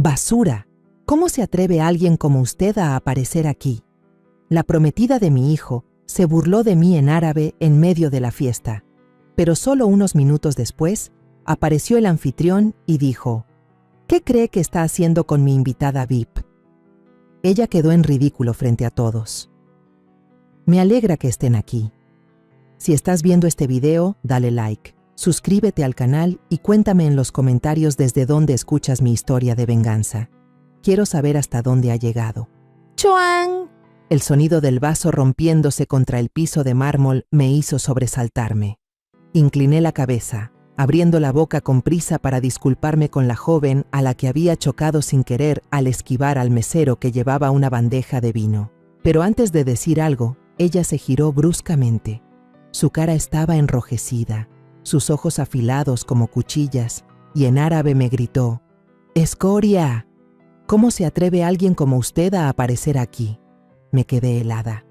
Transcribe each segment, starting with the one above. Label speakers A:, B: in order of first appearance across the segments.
A: ¡Basura! ¿Cómo se atreve alguien como usted a aparecer aquí? La prometida de mi hijo se burló de mí en árabe en medio de la fiesta, pero solo unos minutos después apareció el anfitrión y dijo: ¿Qué cree que está haciendo con mi invitada VIP? Ella quedó en ridículo frente a todos. Me alegra que estén aquí. Si estás viendo este video, dale like, suscríbete al canal y cuéntame en los comentarios desde dónde escuchas mi historia de venganza. Quiero saber hasta dónde ha llegado. ¡Chuan! El sonido del vaso rompiéndose contra el piso de mármol me hizo sobresaltarme. Incliné la cabeza, abriendo la boca con prisa para disculparme con la joven a la que había chocado sin querer al esquivar al mesero que llevaba una bandeja de vino. Pero antes de decir algo, ella se giró bruscamente. Su cara estaba enrojecida, sus ojos afilados como cuchillas, y en árabe me gritó: ¡Escoria! ¿Cómo se atreve alguien como usted a aparecer aquí? Me quedé helada.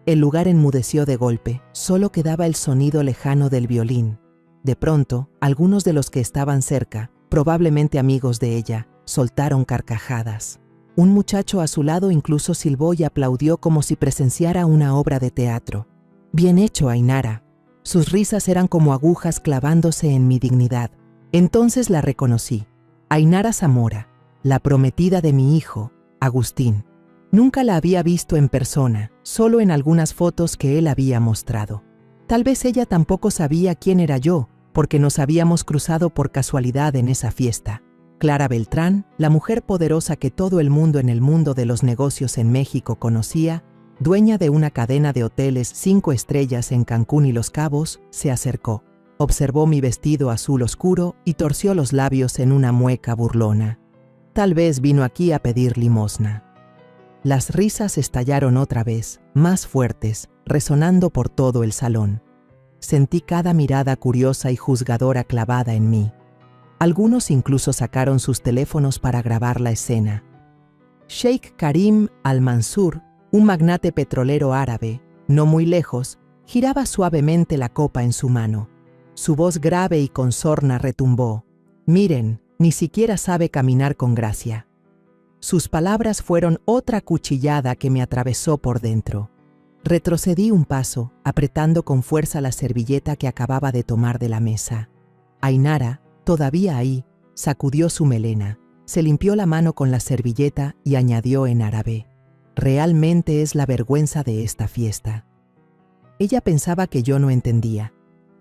A: El lugar enmudeció de golpe, solo quedaba el sonido lejano del violín. De pronto, algunos de los que estaban cerca, probablemente amigos de ella, soltaron carcajadas. Un muchacho a su lado incluso silbó y aplaudió como si presenciara una obra de teatro. Bien hecho, Ainara. Sus risas eran como agujas clavándose en mi dignidad. Entonces la reconocí. Ainara Zamora, la prometida de mi hijo, Agustín. Nunca la había visto en persona, solo en algunas fotos que él había mostrado. Tal vez ella tampoco sabía quién era yo, porque nos habíamos cruzado por casualidad en esa fiesta. Clara Beltrán, la mujer poderosa que todo el mundo en el mundo de los negocios en México conocía, dueña de una cadena de hoteles 5 estrellas en Cancún y Los Cabos, se acercó, observó mi vestido azul oscuro y torció los labios en una mueca burlona. Tal vez vino aquí a pedir limosna. Las risas estallaron otra vez, más fuertes, resonando por todo el salón. Sentí cada mirada curiosa y juzgadora clavada en mí. Algunos incluso sacaron sus teléfonos para grabar la escena. Sheikh Karim Al-Mansur, un magnate petrolero árabe, no muy lejos, giraba suavemente la copa en su mano. Su voz grave y con sorna retumbó: «Miren, ni siquiera sabe caminar con gracia». Sus palabras fueron otra cuchillada que me atravesó por dentro. Retrocedí un paso, apretando con fuerza la servilleta que acababa de tomar de la mesa. Ainara, todavía ahí, sacudió su melena, se limpió la mano con la servilleta y añadió en árabe: «Realmente es la vergüenza de esta fiesta». Ella pensaba que yo no entendía.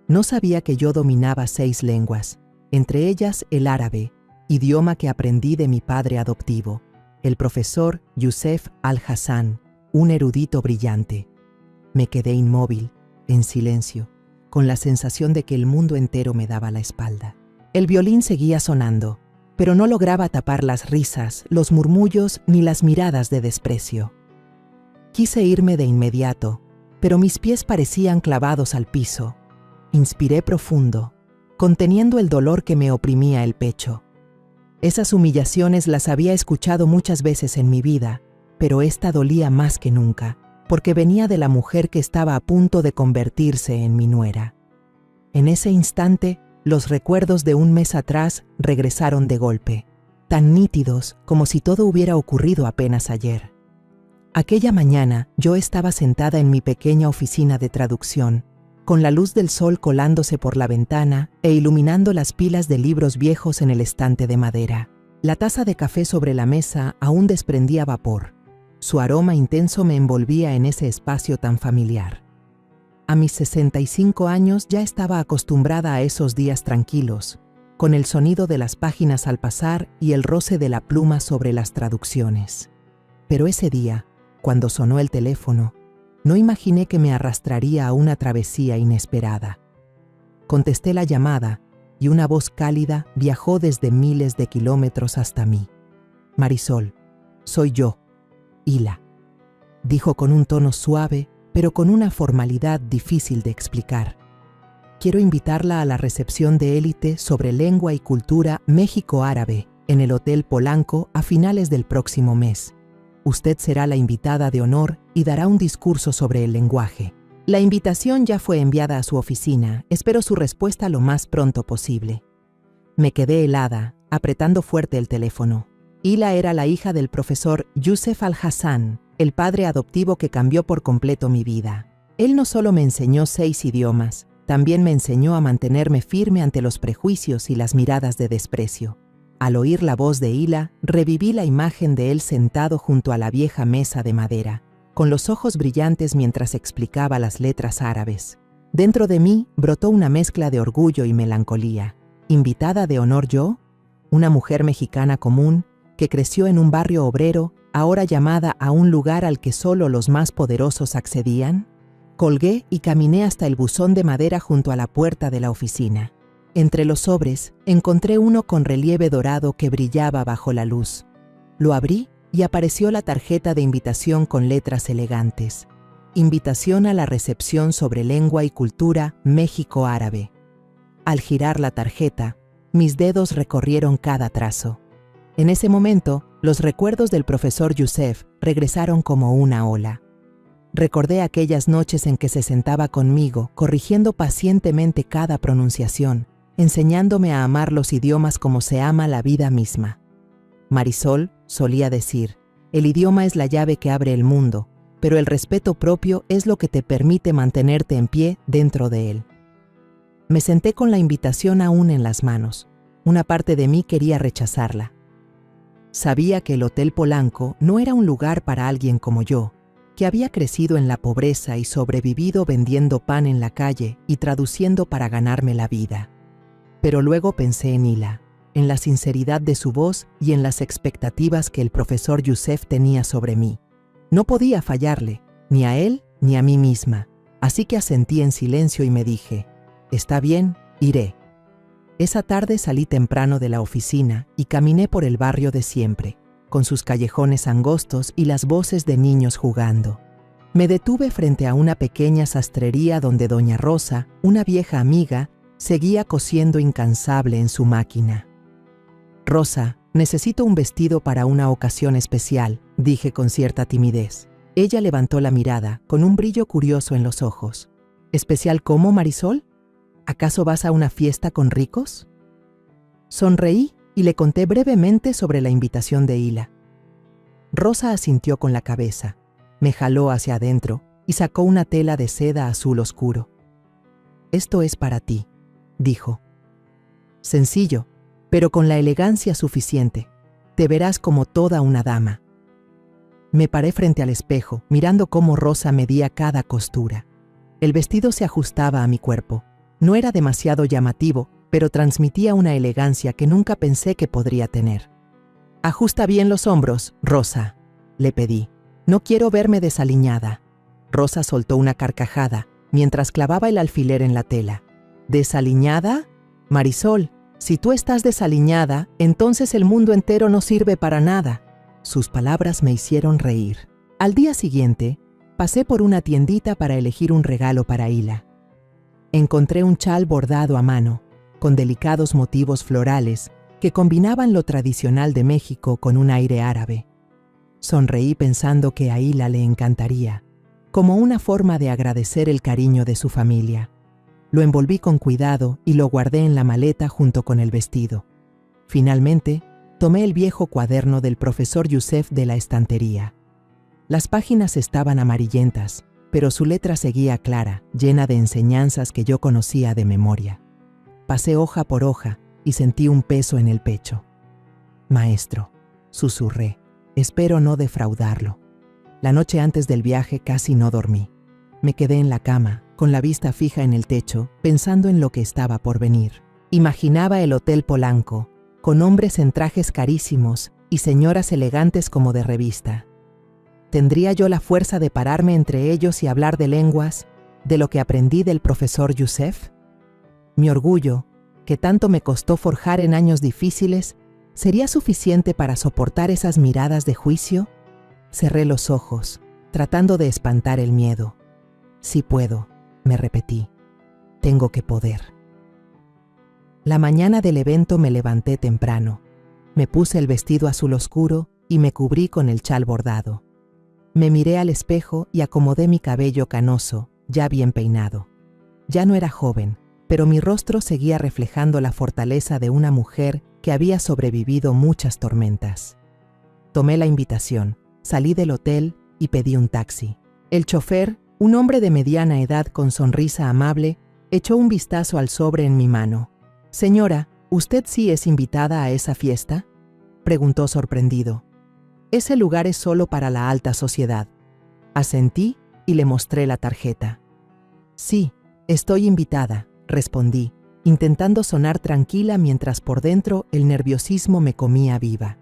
A: No sabía que yo dominaba 6 lenguas, entre ellas el árabe, idioma que aprendí de mi padre adoptivo, el profesor Youssef Al-Hassan, un erudito brillante. Me quedé inmóvil, en silencio, con la sensación de que el mundo entero me daba la espalda. El violín seguía sonando, pero no lograba tapar las risas, los murmullos ni las miradas de desprecio. Quise irme de inmediato, pero mis pies parecían clavados al piso. Inspiré profundo, conteniendo el dolor que me oprimía el pecho. Esas humillaciones las había escuchado muchas veces en mi vida, pero esta dolía más que nunca, porque venía de la mujer que estaba a punto de convertirse en mi nuera. En ese instante, los recuerdos de un mes atrás regresaron de golpe, tan nítidos como si todo hubiera ocurrido apenas ayer. Aquella mañana, yo estaba sentada en mi pequeña oficina de traducción, con la luz del sol colándose por la ventana e iluminando las pilas de libros viejos en el estante de madera. La taza de café sobre la mesa aún desprendía vapor. Su aroma intenso me envolvía en ese espacio tan familiar. A mis 65 años ya estaba acostumbrada a esos días tranquilos, con el sonido de las páginas al pasar y el roce de la pluma sobre las traducciones. Pero ese día, cuando sonó el teléfono, no imaginé que me arrastraría a una travesía inesperada. Contesté la llamada y una voz cálida viajó desde miles de kilómetros hasta mí. «Marisol, soy yo, Hila», dijo con un tono suave, pero con una formalidad difícil de explicar. «Quiero invitarla a la recepción de élite sobre lengua y cultura México-Árabe en el Hotel Polanco a finales del próximo mes. Usted será la invitada de honor y dará un discurso sobre el lenguaje. La invitación ya fue enviada a su oficina. Espero su respuesta lo más pronto posible». Me quedé helada, apretando fuerte el teléfono. Hila era la hija del profesor Yusef Al-Hassan, el padre adoptivo que cambió por completo mi vida. Él no solo me enseñó 6 idiomas, también me enseñó a mantenerme firme ante los prejuicios y las miradas de desprecio. Al oír la voz de Hila, reviví la imagen de él sentado junto a la vieja mesa de madera, con los ojos brillantes mientras explicaba las letras árabes. Dentro de mí brotó una mezcla de orgullo y melancolía. ¿Invitada de honor yo? Una mujer mexicana común que creció en un barrio obrero, ahora llamada a un lugar al que solo los más poderosos accedían. Colgué y caminé hasta el buzón de madera junto a la puerta de la oficina. Entre los sobres encontré uno con relieve dorado que brillaba bajo la luz. Lo abrí y apareció la tarjeta de invitación con letras elegantes. Invitación a la recepción sobre lengua y cultura México árabe. Al girar la tarjeta, mis dedos recorrieron cada trazo. En ese momento, los recuerdos del profesor Yusef regresaron como una ola. Recordé aquellas noches en que se sentaba conmigo, corrigiendo pacientemente cada pronunciación, enseñándome a amar los idiomas como se ama la vida misma. Marisol solía decir, el idioma es la llave que abre el mundo, pero el respeto propio es lo que te permite mantenerte en pie dentro de él. Me senté con la invitación aún en las manos. Una parte de mí quería rechazarla. Sabía que el Hotel Polanco no era un lugar para alguien como yo, que había crecido en la pobreza y sobrevivido vendiendo pan en la calle y traduciendo para ganarme la vida. Pero luego pensé en Hila, en la sinceridad de su voz y en las expectativas que el profesor Yusef tenía sobre mí. No podía fallarle, ni a él ni a mí misma, así que asentí en silencio y me dije, «Está bien, iré». Esa tarde salí temprano de la oficina y caminé por el barrio de siempre, con sus callejones angostos y las voces de niños jugando. Me detuve frente a una pequeña sastrería donde doña Rosa, una vieja amiga, seguía cosiendo incansable en su máquina. «Rosa, necesito un vestido para una ocasión especial», dije con cierta timidez. Ella levantó la mirada, con un brillo curioso en los ojos. «¿Especial cómo, Marisol? ¿Acaso vas a una fiesta con ricos?» Sonreí y le conté brevemente sobre la invitación de Hila. Rosa asintió con la cabeza, me jaló hacia adentro y sacó una tela de seda azul oscuro. «Esto es para ti», dijo. «Sencillo, pero con la elegancia suficiente. Te verás como toda una dama». Me paré frente al espejo, mirando cómo Rosa medía cada costura. El vestido se ajustaba a mi cuerpo. No era demasiado llamativo, pero transmitía una elegancia que nunca pensé que podría tener. «Ajusta bien los hombros, Rosa», le pedí. «No quiero verme desaliñada». Rosa soltó una carcajada, mientras clavaba el alfiler en la tela. «¿Desaliñada? Marisol, si tú estás desaliñada, entonces el mundo entero no sirve para nada». Sus palabras me hicieron reír. Al día siguiente, pasé por una tiendita para elegir un regalo para Hila. Encontré un chal bordado a mano, con delicados motivos florales que combinaban lo tradicional de México con un aire árabe. Sonreí pensando que a Hila le encantaría, como una forma de agradecer el cariño de su familia. Lo envolví con cuidado y lo guardé en la maleta junto con el vestido. Finalmente, tomé el viejo cuaderno del profesor Yusef de la estantería. Las páginas estaban amarillentas, pero su letra seguía clara, llena de enseñanzas que yo conocía de memoria. Pasé hoja por hoja y sentí un peso en el pecho. «Maestro», susurré, «espero no defraudarlo». La noche antes del viaje casi no dormí. Me quedé en la cama, con la vista fija en el techo, pensando en lo que estaba por venir. Imaginaba el Hotel Polanco, con hombres en trajes carísimos y señoras elegantes como de revista. ¿Tendría yo la fuerza de pararme entre ellos y hablar de lenguas, de lo que aprendí del profesor Yusef? Mi orgullo, que tanto me costó forjar en años difíciles, ¿sería suficiente para soportar esas miradas de juicio? Cerré los ojos, tratando de espantar el miedo. «Sí puedo», me repetí. «Tengo que poder». La mañana del evento me levanté temprano. Me puse el vestido azul oscuro y me cubrí con el chal bordado. Me miré al espejo y acomodé mi cabello canoso, ya bien peinado. Ya no era joven, pero mi rostro seguía reflejando la fortaleza de una mujer que había sobrevivido muchas tormentas. Tomé la invitación, salí del hotel y pedí un taxi. El chofer, un hombre de mediana edad con sonrisa amable, echó un vistazo al sobre en mi mano. «Señora, ¿usted sí es invitada a esa fiesta?», preguntó sorprendido. «Ese lugar es solo para la alta sociedad». Asentí y le mostré la tarjeta. «Sí, estoy invitada», respondí, intentando sonar tranquila mientras por dentro el nerviosismo me comía viva.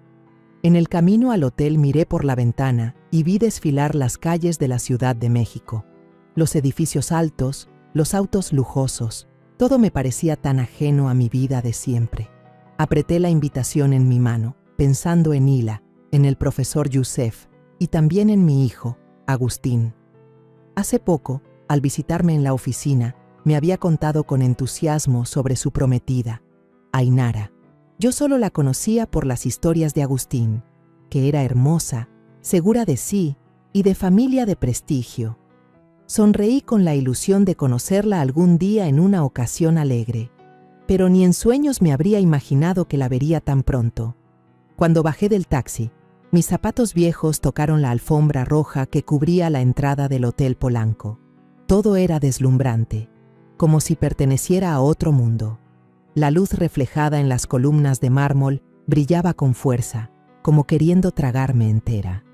A: En el camino al hotel miré por la ventana y vi desfilar las calles de la Ciudad de México. Los edificios altos, los autos lujosos, todo me parecía tan ajeno a mi vida de siempre. Apreté la invitación en mi mano, pensando en Hila, en el profesor Yusef y también en mi hijo, Agustín. Hace poco, al visitarme en la oficina, me había contado con entusiasmo sobre su prometida, Ainara. Yo solo la conocía por las historias de Agustín, que era hermosa, segura de sí y de familia de prestigio. Sonreí con la ilusión de conocerla algún día en una ocasión alegre, pero ni en sueños me habría imaginado que la vería tan pronto. Cuando bajé del taxi, mis zapatos viejos tocaron la alfombra roja que cubría la entrada del Hotel Polanco. Todo era deslumbrante, como si perteneciera a otro mundo. La luz reflejada en las columnas de mármol brillaba con fuerza, como queriendo tragarme entera.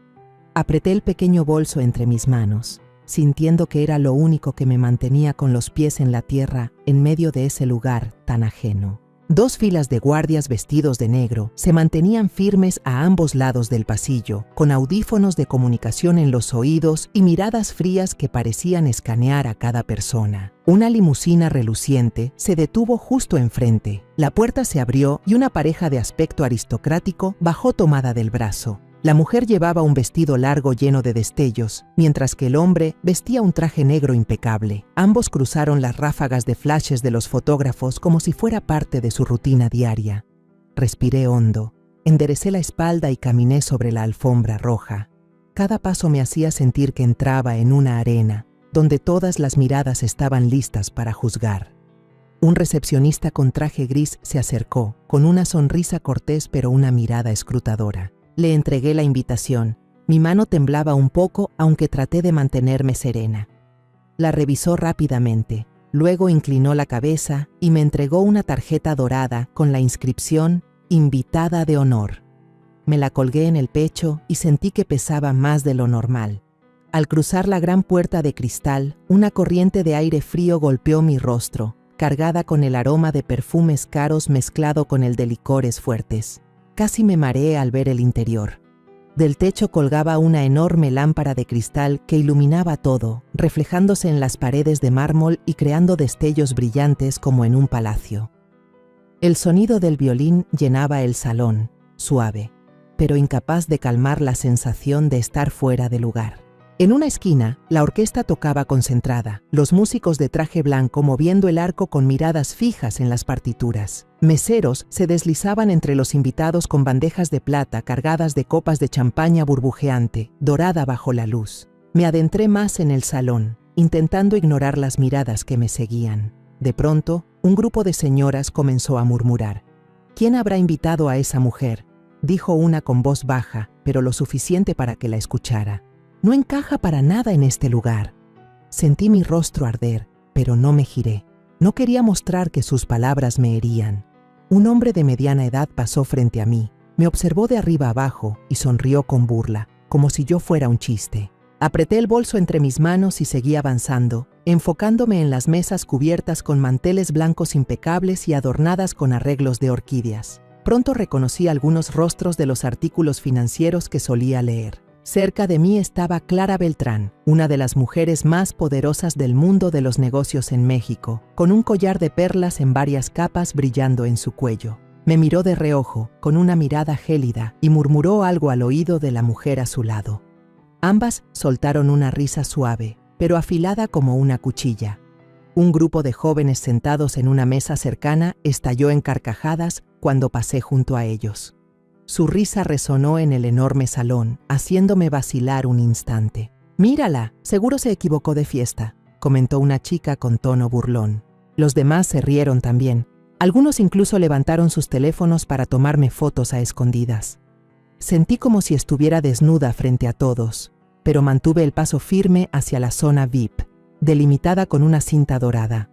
A: Apreté el pequeño bolso entre mis manos, sintiendo que era lo único que me mantenía con los pies en la tierra en medio de ese lugar tan ajeno. 2 filas de guardias vestidos de negro se mantenían firmes a ambos lados del pasillo, con audífonos de comunicación en los oídos y miradas frías que parecían escanear a cada persona. Una limusina reluciente se detuvo justo enfrente. La puerta se abrió y una pareja de aspecto aristocrático bajó tomada del brazo. La mujer llevaba un vestido largo lleno de destellos, mientras que el hombre vestía un traje negro impecable. Ambos cruzaron las ráfagas de flashes de los fotógrafos como si fuera parte de su rutina diaria. Respiré hondo, enderecé la espalda y caminé sobre la alfombra roja. Cada paso me hacía sentir que entraba en una arena, donde todas las miradas estaban listas para juzgar. Un recepcionista con traje gris se acercó, con una sonrisa cortés pero una mirada escrutadora. Le entregué la invitación. Mi mano temblaba un poco, aunque traté de mantenerme serena. La revisó rápidamente, luego inclinó la cabeza y me entregó una tarjeta dorada con la inscripción «Invitada de honor». Me la colgué en el pecho y sentí que pesaba más de lo normal. Al cruzar la gran puerta de cristal, una corriente de aire frío golpeó mi rostro, cargada con el aroma de perfumes caros mezclado con el de licores fuertes. Casi me mareé al ver el interior. Del techo colgaba una enorme lámpara de cristal que iluminaba todo, reflejándose en las paredes de mármol y creando destellos brillantes como en un palacio. El sonido del violín llenaba el salón, suave, pero incapaz de calmar la sensación de estar fuera de lugar. En una esquina, la orquesta tocaba concentrada, los músicos de traje blanco moviendo el arco con miradas fijas en las partituras. Meseros se deslizaban entre los invitados con bandejas de plata cargadas de copas de champaña burbujeante, dorada bajo la luz. Me adentré más en el salón, intentando ignorar las miradas que me seguían. De pronto, un grupo de señoras comenzó a murmurar. «¿Quién habrá invitado a esa mujer?», dijo una con voz baja, pero lo suficiente para que la escuchara. «No encaja para nada en este lugar». Sentí mi rostro arder, pero no me giré. No quería mostrar que sus palabras me herían. Un hombre de mediana edad pasó frente a mí, me observó de arriba abajo y sonrió con burla, como si yo fuera un chiste. Apreté el bolso entre mis manos y seguí avanzando, enfocándome en las mesas cubiertas con manteles blancos impecables y adornadas con arreglos de orquídeas. Pronto reconocí algunos rostros de los artículos financieros que solía leer. Cerca de mí estaba Clara Beltrán, una de las mujeres más poderosas del mundo de los negocios en México, con un collar de perlas en varias capas brillando en su cuello. Me miró de reojo, con una mirada gélida, y murmuró algo al oído de la mujer a su lado. Ambas soltaron una risa suave, pero afilada como una cuchilla. Un grupo de jóvenes sentados en una mesa cercana estalló en carcajadas cuando pasé junto a ellos. Su risa resonó en el enorme salón, haciéndome vacilar un instante. «Mírala, seguro se equivocó de fiesta», comentó una chica con tono burlón. Los demás se rieron también. Algunos incluso levantaron sus teléfonos para tomarme fotos a escondidas. Sentí como si estuviera desnuda frente a todos, pero mantuve el paso firme hacia la zona VIP, delimitada con una cinta dorada.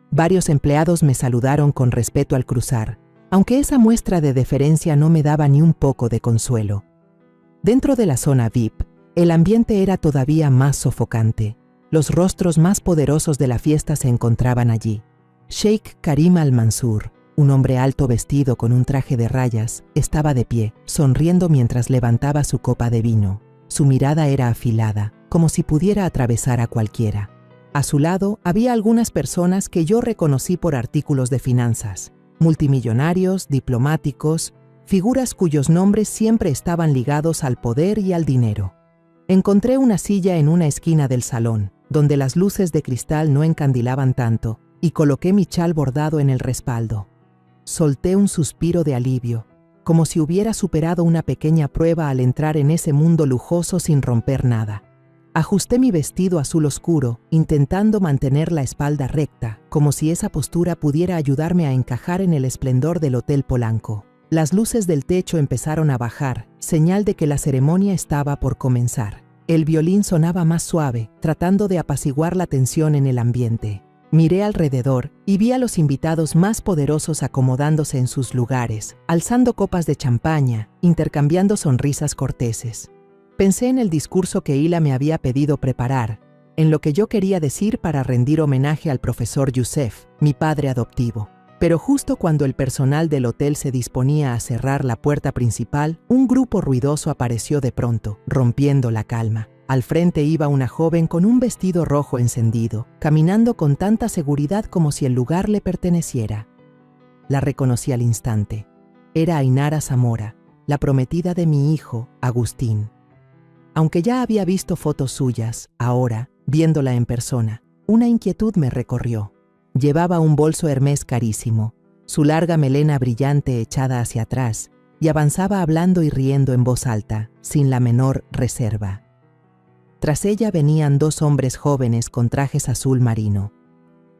A: Varios empleados me saludaron con respeto al cruzar, aunque esa muestra de deferencia no me daba ni un poco de consuelo. Dentro de la zona VIP, el ambiente era todavía más sofocante. Los rostros más poderosos de la fiesta se encontraban allí. Sheikh Karim Al-Mansur, un hombre alto vestido con un traje de rayas, estaba de pie, sonriendo mientras levantaba su copa de vino. Su mirada era afilada, como si pudiera atravesar a cualquiera. A su lado había algunas personas que yo reconocí por artículos de finanzas, multimillonarios, diplomáticos, figuras cuyos nombres siempre estaban ligados al poder y al dinero. Encontré una silla en una esquina del salón, donde las luces de cristal no encandilaban tanto, y coloqué mi chal bordado en el respaldo. Solté un suspiro de alivio, como si hubiera superado una pequeña prueba al entrar en ese mundo lujoso sin romper nada. Ajusté mi vestido azul oscuro, intentando mantener la espalda recta, como si esa postura pudiera ayudarme a encajar en el esplendor del Hotel Polanco. Las luces del techo empezaron a bajar, señal de que la ceremonia estaba por comenzar. El violín sonaba más suave, tratando de apaciguar la tensión en el ambiente. Miré alrededor y vi a los invitados más poderosos acomodándose en sus lugares, alzando copas de champaña, intercambiando sonrisas corteses. Pensé en el discurso que Hila me había pedido preparar, en lo que yo quería decir para rendir homenaje al profesor Youssef, mi padre adoptivo. Pero justo cuando el personal del hotel se disponía a cerrar la puerta principal, un grupo ruidoso apareció de pronto, rompiendo la calma. Al frente iba una joven con un vestido rojo encendido, caminando con tanta seguridad como si el lugar le perteneciera. La reconocí al instante. Era Ainara Zamora, la prometida de mi hijo, Agustín. Aunque ya había visto fotos suyas, ahora, viéndola en persona, una inquietud me recorrió. Llevaba un bolso Hermès carísimo, su larga melena brillante echada hacia atrás, y avanzaba hablando y riendo en voz alta, sin la menor reserva. Tras ella venían dos hombres jóvenes con trajes azul marino.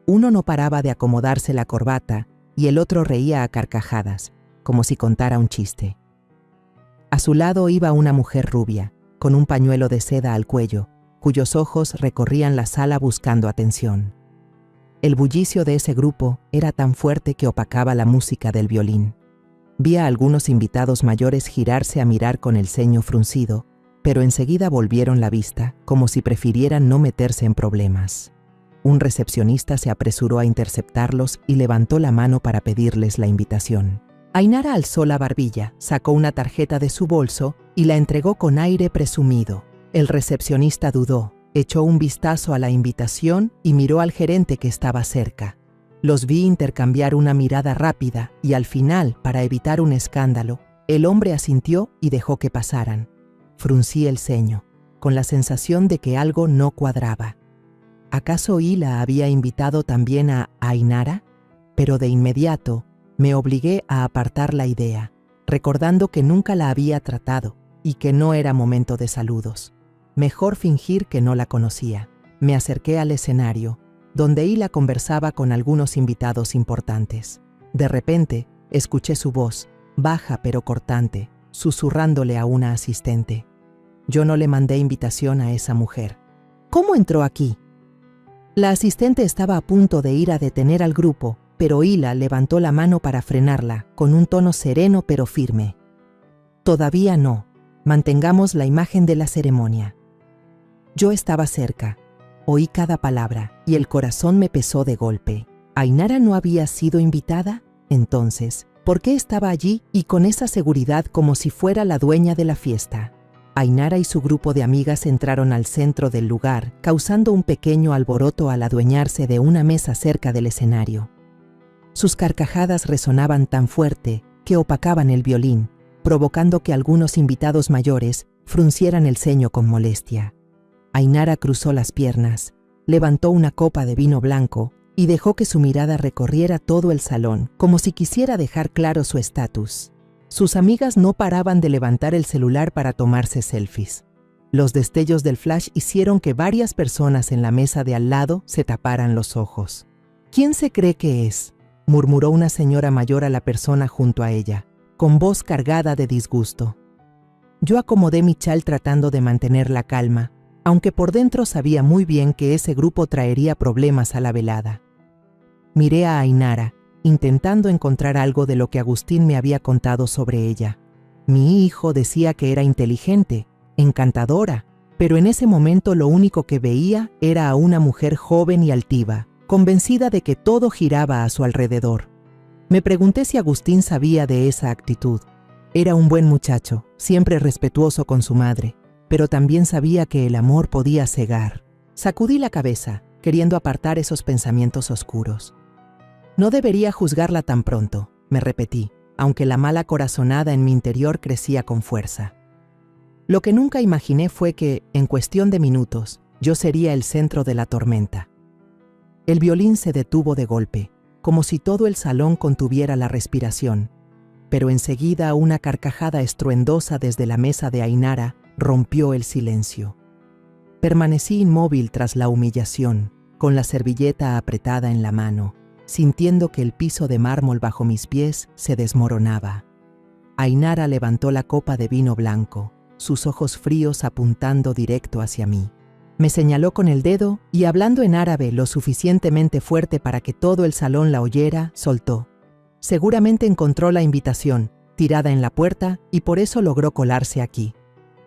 A: Uno no paraba de acomodarse la corbata y el otro reía a carcajadas, como si contara un chiste. A su lado iba una mujer rubia, con un pañuelo de seda al cuello, cuyos ojos recorrían la sala buscando atención. El bullicio de ese grupo era tan fuerte que opacaba la música del violín. Vi a algunos invitados mayores girarse a mirar con el ceño fruncido, pero enseguida volvieron la vista, como si prefirieran no meterse en problemas. Un recepcionista se apresuró a interceptarlos y levantó la mano para pedirles la invitación. Ainara alzó la barbilla, sacó una tarjeta de su bolso y la entregó con aire presumido. El recepcionista dudó, echó un vistazo a la invitación y miró al gerente que estaba cerca. Los vi intercambiar una mirada rápida y al final, para evitar un escándalo, el hombre asintió y dejó que pasaran. Fruncí el ceño, con la sensación de que algo no cuadraba. ¿Acaso Hila había invitado también a Ainara? Pero de inmediato me obligué a apartar la idea, recordando que nunca la había tratado y que no era momento de saludos. Mejor fingir que no la conocía. Me acerqué al escenario, donde Hila conversaba con algunos invitados importantes. De repente, escuché su voz, baja pero cortante, susurrándole a una asistente. Yo no le mandé invitación a esa mujer. ¿Cómo entró aquí? La asistente estaba a punto de ir a detener al grupo, pero Hila levantó la mano para frenarla, con un tono sereno pero firme. Todavía no. Mantengamos la imagen de la ceremonia. Yo estaba cerca. Oí cada palabra y el corazón me pesó de golpe. ¿Ainara no había sido invitada? Entonces, ¿por qué estaba allí y con esa seguridad como si fuera la dueña de la fiesta? Ainara y su grupo de amigas entraron al centro del lugar, causando un pequeño alboroto al adueñarse de una mesa cerca del escenario. Sus carcajadas resonaban tan fuerte que opacaban el violín, provocando que algunos invitados mayores fruncieran el ceño con molestia. Ainara cruzó las piernas, levantó una copa de vino blanco y dejó que su mirada recorriera todo el salón, como si quisiera dejar claro su estatus. Sus amigas no paraban de levantar el celular para tomarse selfies. Los destellos del flash hicieron que varias personas en la mesa de al lado se taparan los ojos. ¿Quién se cree que es?, murmuró una señora mayor a la persona junto a ella, con voz cargada de disgusto. Yo acomodé mi chal tratando de mantener la calma, aunque por dentro sabía muy bien que ese grupo traería problemas a la velada. Miré a Ainara, intentando encontrar algo de lo que Agustín me había contado sobre ella. Mi hijo decía que era inteligente, encantadora, pero en ese momento lo único que veía era a una mujer joven y altiva, convencida de que todo giraba a su alrededor. Me pregunté si Agustín sabía de esa actitud. Era un buen muchacho, siempre respetuoso con su madre, pero también sabía que el amor podía cegar. Sacudí la cabeza, queriendo apartar esos pensamientos oscuros. No debería juzgarla tan pronto, me repetí, aunque la mala corazonada en mi interior crecía con fuerza. Lo que nunca imaginé fue que, en cuestión de minutos, yo sería el centro de la tormenta. El violín se detuvo de golpe, como si todo el salón contuviera la respiración, pero enseguida una carcajada estruendosa desde la mesa de Ainara rompió el silencio. Permanecí inmóvil tras la humillación, con la servilleta apretada en la mano, sintiendo que el piso de mármol bajo mis pies se desmoronaba. Ainara levantó la copa de vino blanco, sus ojos fríos apuntando directo hacia mí. Me señaló con el dedo y, hablando en árabe lo suficientemente fuerte para que todo el salón la oyera, soltó. Seguramente encontró la invitación, tirada en la puerta, y por eso logró colarse aquí.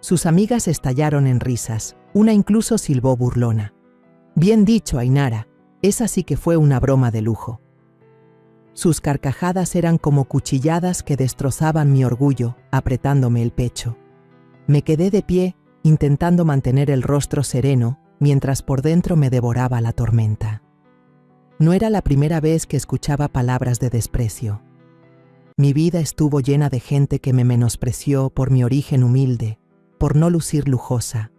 A: Sus amigas estallaron en risas, una incluso silbó burlona. Bien dicho, Ainara, esa sí que fue una broma de lujo. Sus carcajadas eran como cuchilladas que destrozaban mi orgullo, apretándome el pecho. Me quedé de pie, intentando mantener el rostro sereno, mientras por dentro me devoraba la tormenta. No era la primera vez que escuchaba palabras de desprecio. Mi vida estuvo llena de gente que me menospreció por mi origen humilde, por no lucir lujosa.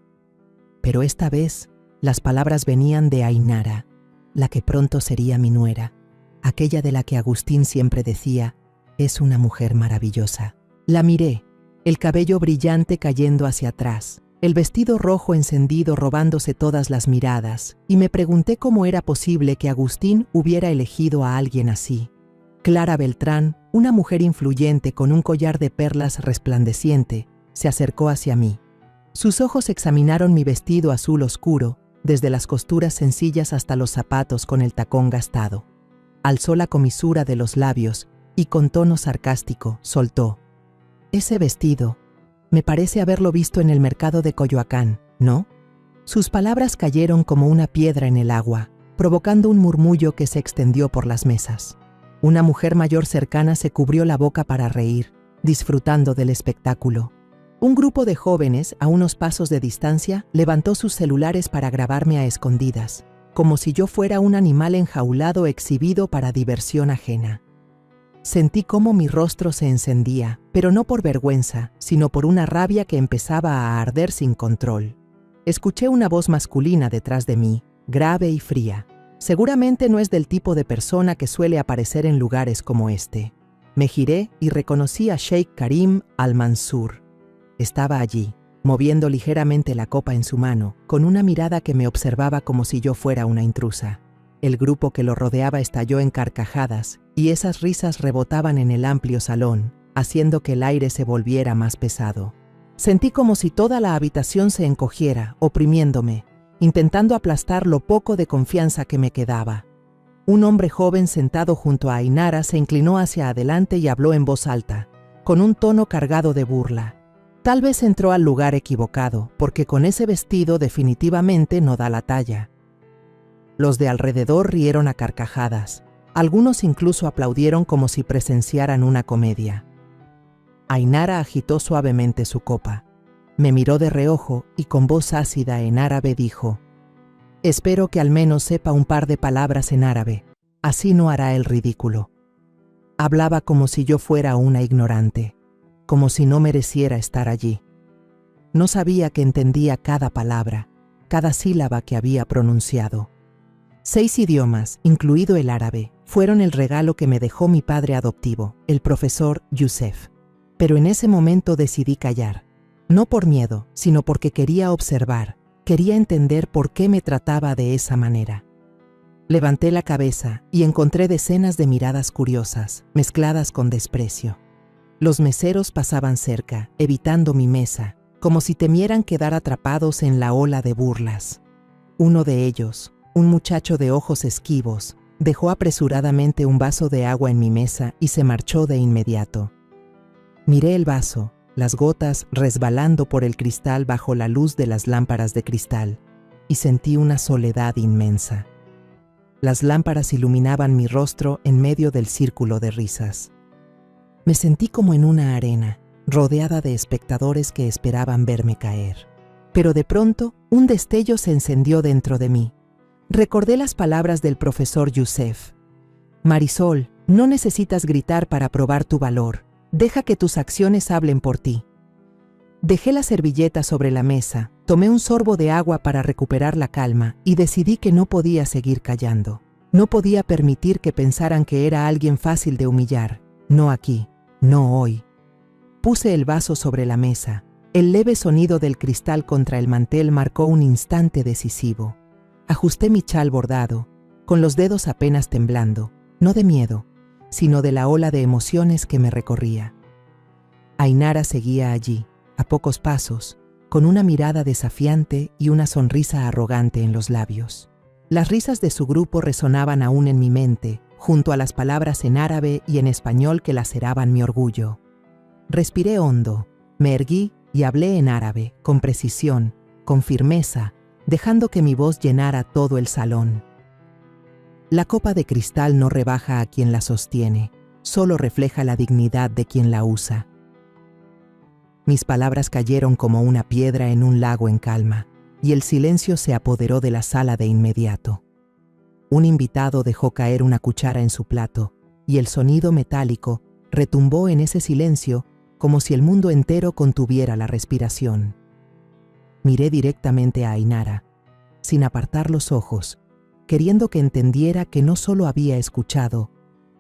A: Pero esta vez, las palabras venían de Ainara, la que pronto sería mi nuera, aquella de la que Agustín siempre decía, es una mujer maravillosa. La miré, el cabello brillante cayendo hacia atrás, el vestido rojo encendido robándose todas las miradas, y me pregunté cómo era posible que Agustín hubiera elegido a alguien así. Clara Beltrán, una mujer influyente con un collar de perlas resplandeciente, se acercó hacia mí. Sus ojos examinaron mi vestido azul oscuro, desde las costuras sencillas hasta los zapatos con el tacón gastado. Alzó la comisura de los labios y con tono sarcástico soltó. Ese vestido, me parece haberlo visto en el mercado de Coyoacán, ¿no? Sus palabras cayeron como una piedra en el agua, provocando un murmullo que se extendió por las mesas. Una mujer mayor cercana se cubrió la boca para reír, disfrutando del espectáculo. Un grupo de jóvenes, a unos pasos de distancia, levantó sus celulares para grabarme a escondidas, como si yo fuera un animal enjaulado exhibido para diversión ajena. Sentí cómo mi rostro se encendía, pero no por vergüenza, sino por una rabia que empezaba a arder sin control. Escuché una voz masculina detrás de mí, grave y fría. Seguramente no es del tipo de persona que suele aparecer en lugares como este. Me giré y reconocí a Sheikh Karim Al-Mansur. Estaba allí, moviendo ligeramente la copa en su mano, con una mirada que me observaba como si yo fuera una intrusa. El grupo que lo rodeaba estalló en carcajadas, y esas risas rebotaban en el amplio salón, haciendo que el aire se volviera más pesado. Sentí como si toda la habitación se encogiera, oprimiéndome, intentando aplastar lo poco de confianza que me quedaba. Un hombre joven sentado junto a Ainara se inclinó hacia adelante y habló en voz alta, con un tono cargado de burla. Tal vez entró al lugar equivocado, porque con ese vestido definitivamente no da la talla. Los de alrededor rieron a carcajadas. Algunos incluso aplaudieron como si presenciaran una comedia. Ainara agitó suavemente su copa. Me miró de reojo y con voz ácida en árabe dijo: «Espero que al menos sepa un par de palabras en árabe. Así no hará el ridículo». Hablaba como si yo fuera una ignorante, como si no mereciera estar allí. No sabía que entendía cada palabra, cada sílaba que había pronunciado. 6 idiomas, incluido el árabe, fueron el regalo que me dejó mi padre adoptivo, el profesor Youssef. Pero en ese momento decidí callar, no por miedo, sino porque quería observar, quería entender por qué me trataba de esa manera. Levanté la cabeza y encontré decenas de miradas curiosas, mezcladas con desprecio. Los meseros pasaban cerca, evitando mi mesa, como si temieran quedar atrapados en la ola de burlas. Uno de ellos, un muchacho de ojos esquivos, dejó apresuradamente un vaso de agua en mi mesa y se marchó de inmediato. Miré el vaso, las gotas resbalando por el cristal bajo la luz de las lámparas de cristal, y sentí una soledad inmensa. Las lámparas iluminaban mi rostro en medio del círculo de risas. Me sentí como en una arena, rodeada de espectadores que esperaban verme caer. Pero de pronto, un destello se encendió dentro de mí. Recordé las palabras del profesor Youssef. Marisol, no necesitas gritar para probar tu valor. Deja que tus acciones hablen por ti. Dejé la servilleta sobre la mesa, tomé un sorbo de agua para recuperar la calma y decidí que no podía seguir callando. No podía permitir que pensaran que era alguien fácil de humillar. No aquí, no hoy. Puse el vaso sobre la mesa. El leve sonido del cristal contra el mantel marcó un instante decisivo. Ajusté mi chal bordado, con los dedos apenas temblando, no de miedo, sino de la ola de emociones que me recorría. Ainara seguía allí, a pocos pasos, con una mirada desafiante y una sonrisa arrogante en los labios. Las risas de su grupo resonaban aún en mi mente, junto a las palabras en árabe y en español que laceraban mi orgullo. Respiré hondo, me erguí y hablé en árabe, con precisión, con firmeza, dejando que mi voz llenara todo el salón. La copa de cristal no rebaja a quien la sostiene, solo refleja la dignidad de quien la usa. Mis palabras cayeron como una piedra en un lago en calma, y el silencio se apoderó de la sala de inmediato. Un invitado dejó caer una cuchara en su plato, y el sonido metálico retumbó en ese silencio como si el mundo entero contuviera la respiración. Miré directamente a Ainara, sin apartar los ojos, queriendo que entendiera que no solo había escuchado,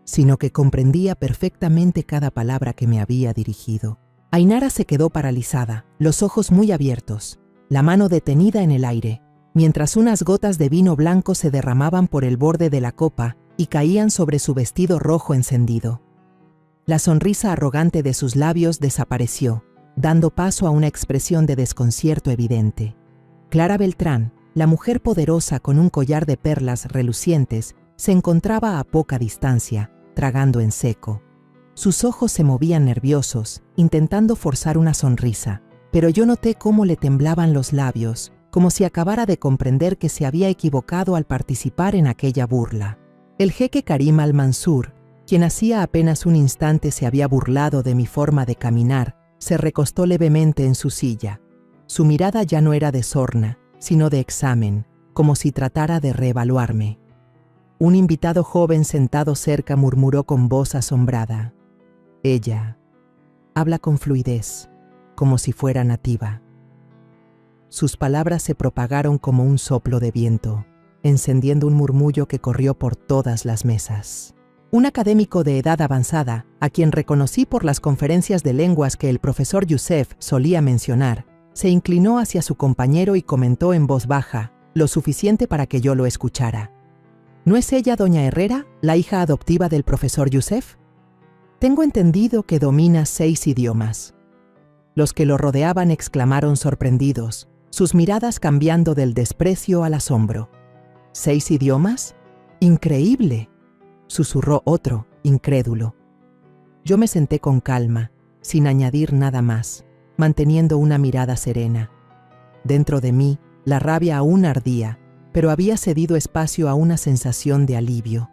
A: sino que comprendía perfectamente cada palabra que me había dirigido. Ainara se quedó paralizada, los ojos muy abiertos, la mano detenida en el aire, mientras unas gotas de vino blanco se derramaban por el borde de la copa y caían sobre su vestido rojo encendido. La sonrisa arrogante de sus labios desapareció, dando paso a una expresión de desconcierto evidente. Clara Beltrán, la mujer poderosa con un collar de perlas relucientes, se encontraba a poca distancia, tragando en seco. Sus ojos se movían nerviosos, intentando forzar una sonrisa, pero yo noté cómo le temblaban los labios, como si acabara de comprender que se había equivocado al participar en aquella burla. El jeque Karim al-Mansur, quien hacía apenas un instante se había burlado de mi forma de caminar, se recostó levemente en su silla. Su mirada ya no era de sorna, sino de examen, como si tratara de reevaluarme. Un invitado joven sentado cerca murmuró con voz asombrada: «Ella habla con fluidez, como si fuera nativa». Sus palabras se propagaron como un soplo de viento, encendiendo un murmullo que corrió por todas las mesas. Un académico de edad avanzada, a quien reconocí por las conferencias de lenguas que el profesor Youssef solía mencionar, se inclinó hacia su compañero y comentó en voz baja, lo suficiente para que yo lo escuchara: ¿No es ella doña Herrera, la hija adoptiva del profesor Youssef? Tengo entendido que domina 6 idiomas. Los que lo rodeaban exclamaron sorprendidos, sus miradas cambiando del desprecio al asombro. ¿6 idiomas? ¡Increíble!, susurró otro, incrédulo. Yo me senté con calma, sin añadir nada más, manteniendo una mirada serena. Dentro de mí, la rabia aún ardía, pero había cedido espacio a una sensación de alivio.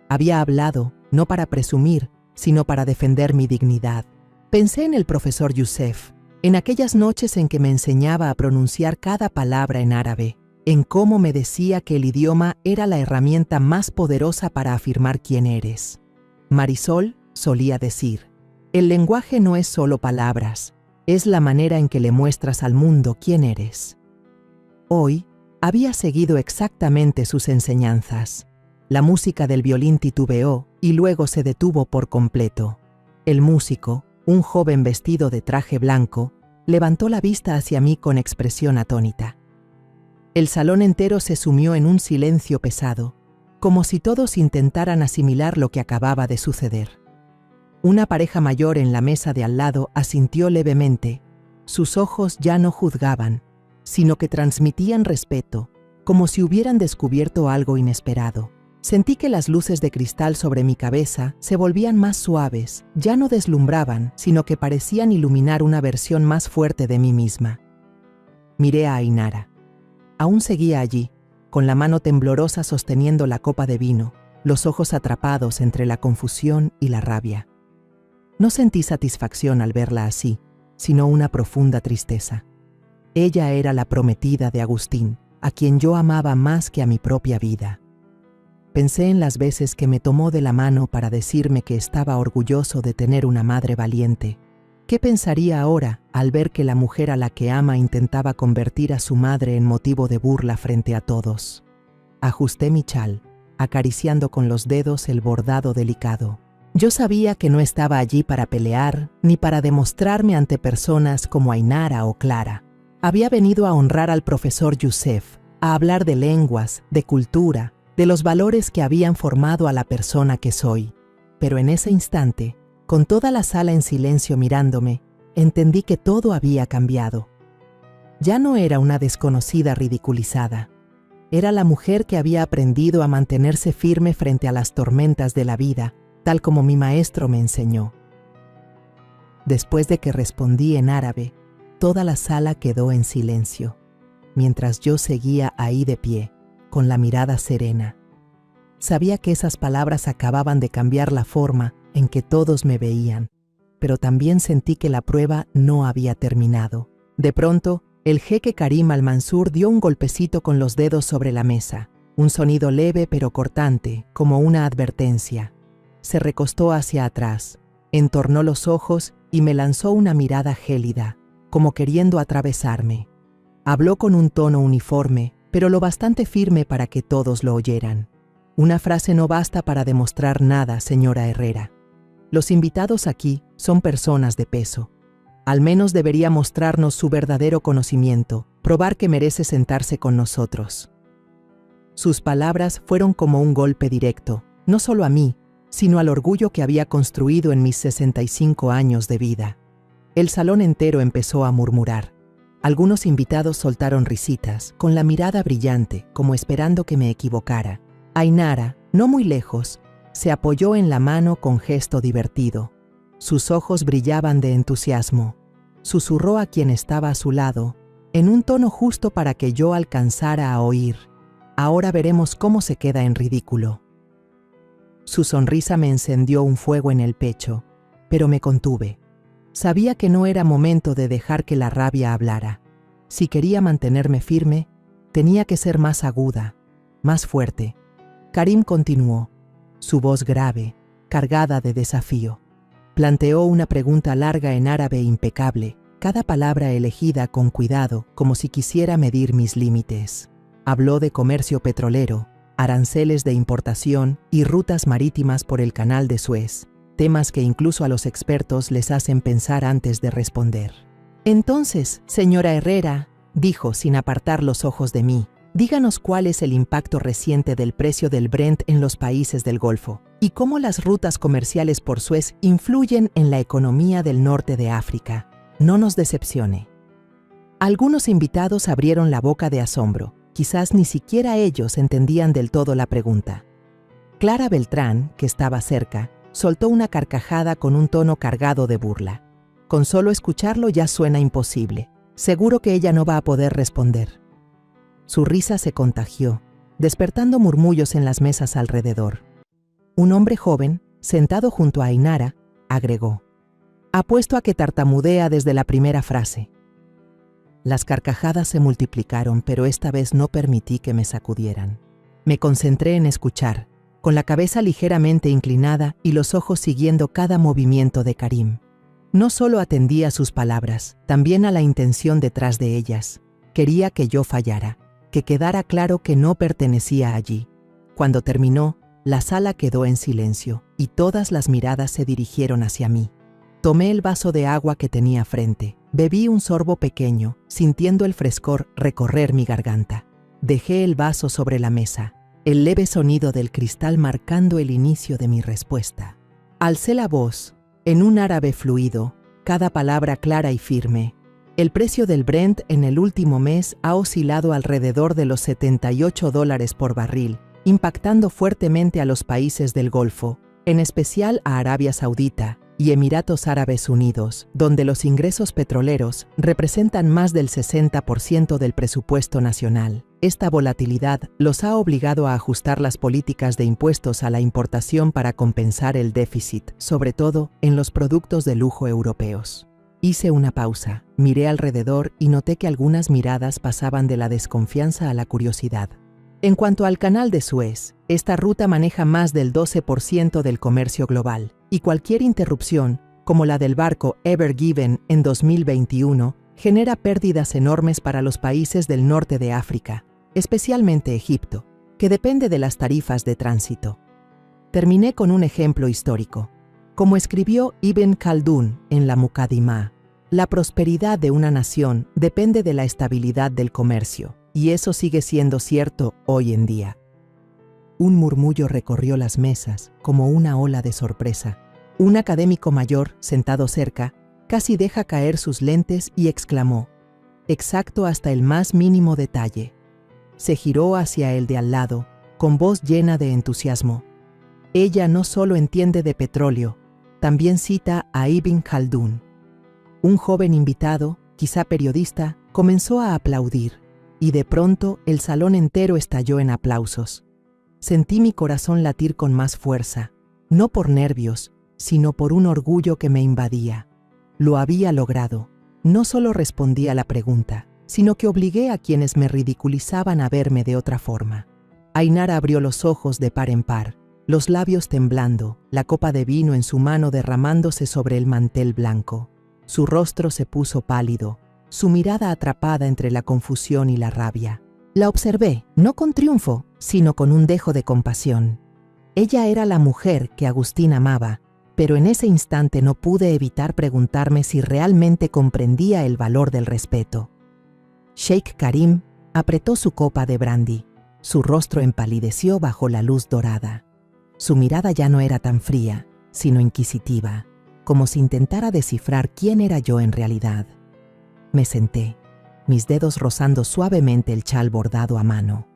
A: Había hablado, no para presumir, sino para defender mi dignidad. Pensé en el profesor Youssef, en aquellas noches en que me enseñaba a pronunciar cada palabra en árabe, en cómo me decía que el idioma era la herramienta más poderosa para afirmar quién eres. Marisol solía decir: el lenguaje no es solo palabras, es la manera en que le muestras al mundo quién eres. Hoy había seguido exactamente sus enseñanzas. La música del violín titubeó y luego se detuvo por completo. El músico, un joven vestido de traje blanco, levantó la vista hacia mí con expresión atónita. El salón entero se sumió en un silencio pesado, como si todos intentaran asimilar lo que acababa de suceder. Una pareja mayor en la mesa de al lado asintió levemente. Sus ojos ya no juzgaban, sino que transmitían respeto, como si hubieran descubierto algo inesperado. Sentí que las luces de cristal sobre mi cabeza se volvían más suaves, ya no deslumbraban, sino que parecían iluminar una versión más fuerte de mí misma. Miré a Ainara. Aún seguía allí, con la mano temblorosa sosteniendo la copa de vino, los ojos atrapados entre la confusión y la rabia. No sentí satisfacción al verla así, sino una profunda tristeza. Ella era la prometida de Agustín, a quien yo amaba más que a mi propia vida. Pensé en las veces que me tomó de la mano para decirme que estaba orgulloso de tener una madre valiente. ¿Qué pensaría ahora al ver que la mujer a la que ama intentaba convertir a su madre en motivo de burla frente a todos? Ajusté mi chal, acariciando con los dedos el bordado delicado. Yo sabía que no estaba allí para pelear, ni para demostrarme ante personas como Ainara o Clara. Había venido a honrar al profesor Youssef, a hablar de lenguas, de cultura, de los valores que habían formado a la persona que soy. Pero en ese instante, con toda la sala en silencio mirándome, entendí que todo había cambiado. Ya no era una desconocida ridiculizada. Era la mujer que había aprendido a mantenerse firme frente a las tormentas de la vida, tal como mi maestro me enseñó. Después de que respondí en árabe, toda la sala quedó en silencio, mientras yo seguía ahí de pie, con la mirada serena. Sabía que esas palabras acababan de cambiar la forma en que todos me veían, pero también sentí que la prueba no había terminado. De pronto, el jeque Karim al-Mansur dio un golpecito con los dedos sobre la mesa, un sonido leve pero cortante, como una advertencia. Se recostó hacia atrás, entornó los ojos y me lanzó una mirada gélida, como queriendo atravesarme. Habló con un tono uniforme, pero lo bastante firme para que todos lo oyeran. Una frase no basta para demostrar nada, señora Herrera. Los invitados aquí son personas de peso. Al menos debería mostrarnos su verdadero conocimiento, probar que merece sentarse con nosotros. Sus palabras fueron como un golpe directo, no solo a mí, sino al orgullo que había construido en mis 65 años de vida. El salón entero empezó a murmurar. Algunos invitados soltaron risitas, con la mirada brillante, como esperando que me equivocara. Ainara, no muy lejos, se apoyó en la mano con gesto divertido. Sus ojos brillaban de entusiasmo. Susurró a quien estaba a su lado, en un tono justo para que yo alcanzara a oír. Ahora veremos cómo se queda en ridículo. Su sonrisa me encendió un fuego en el pecho, pero me contuve. Sabía que no era momento de dejar que la rabia hablara. Si quería mantenerme firme, tenía que ser más aguda, más fuerte. Karim continuó, su voz grave, cargada de desafío. Planteó una pregunta larga en árabe impecable, cada palabra elegida con cuidado, como si quisiera medir mis límites. Habló de comercio petrolero, aranceles de importación y rutas marítimas por el canal de Suez, temas que incluso a los expertos les hacen pensar antes de responder. Entonces, señora Herrera, dijo sin apartar los ojos de mí, díganos cuál es el impacto reciente del precio del Brent en los países del Golfo y cómo las rutas comerciales por Suez influyen en la economía del norte de África. No nos decepcione. Algunos invitados abrieron la boca de asombro. Quizás ni siquiera ellos entendían del todo la pregunta. Clara Beltrán, que estaba cerca, soltó una carcajada con un tono cargado de burla. Con solo escucharlo ya suena imposible. Seguro que ella no va a poder responder. Su risa se contagió, despertando murmullos en las mesas alrededor. Un hombre joven, sentado junto a Ainara, agregó: apuesto a que tartamudea desde la primera frase. Las carcajadas se multiplicaron, pero esta vez no permití que me sacudieran. Me concentré en escuchar, con la cabeza ligeramente inclinada y los ojos siguiendo cada movimiento de Karim. No solo atendía a sus palabras, también a la intención detrás de ellas. Quería que yo fallara, que quedara claro que no pertenecía allí. Cuando terminó, la sala quedó en silencio y todas las miradas se dirigieron hacia mí. Tomé el vaso de agua que tenía frente. Bebí un sorbo pequeño, sintiendo el frescor recorrer mi garganta. Dejé el vaso sobre la mesa, el leve sonido del cristal marcando el inicio de mi respuesta. Alcé la voz, en un árabe fluido, cada palabra clara y firme. El precio del Brent en el último mes ha oscilado alrededor de los $78 por barril, impactando fuertemente a los países del Golfo, en especial a Arabia Saudita y Emiratos Árabes Unidos, donde los ingresos petroleros representan más del 60% del presupuesto nacional. Esta volatilidad los ha obligado a ajustar las políticas de impuestos a la importación para compensar el déficit, sobre todo en los productos de lujo europeos. Hice una pausa, miré alrededor y noté que algunas miradas pasaban de la desconfianza a la curiosidad. En cuanto al Canal de Suez, esta ruta maneja más del 12% del comercio global, y cualquier interrupción, como la del barco Ever Given en 2021, genera pérdidas enormes para los países del norte de África, especialmente Egipto, que depende de las tarifas de tránsito. Terminé con un ejemplo histórico. Como escribió Ibn Khaldún en la Muqaddimah, la prosperidad de una nación depende de la estabilidad del comercio, y eso sigue siendo cierto hoy en día. Un murmullo recorrió las mesas como una ola de sorpresa. Un académico mayor, sentado cerca, casi deja caer sus lentes y exclamó, exacto hasta el más mínimo detalle. Se giró hacia el de al lado, con voz llena de entusiasmo. Ella no solo entiende de petróleo, también cita a Ibn Khaldún. Un joven invitado, quizá periodista, comenzó a aplaudir, y de pronto el salón entero estalló en aplausos. Sentí mi corazón latir con más fuerza, no por nervios, sino por un orgullo que me invadía. Lo había logrado. No solo respondí a la pregunta, sino que obligué a quienes me ridiculizaban a verme de otra forma. Ainara abrió los ojos de par en par, los labios temblando, la copa de vino en su mano derramándose sobre el mantel blanco. Su rostro se puso pálido, su mirada atrapada entre la confusión y la rabia. La observé, no con triunfo, sino con un dejo de compasión. Ella era la mujer que Agustín amaba, pero en ese instante no pude evitar preguntarme si realmente comprendía el valor del respeto. Sheikh Karim apretó su copa de brandy. Su rostro empalideció bajo la luz dorada. Su mirada ya no era tan fría, sino inquisitiva, como si intentara descifrar quién era yo en realidad. Me senté, mis dedos rozando suavemente el chal bordado a mano.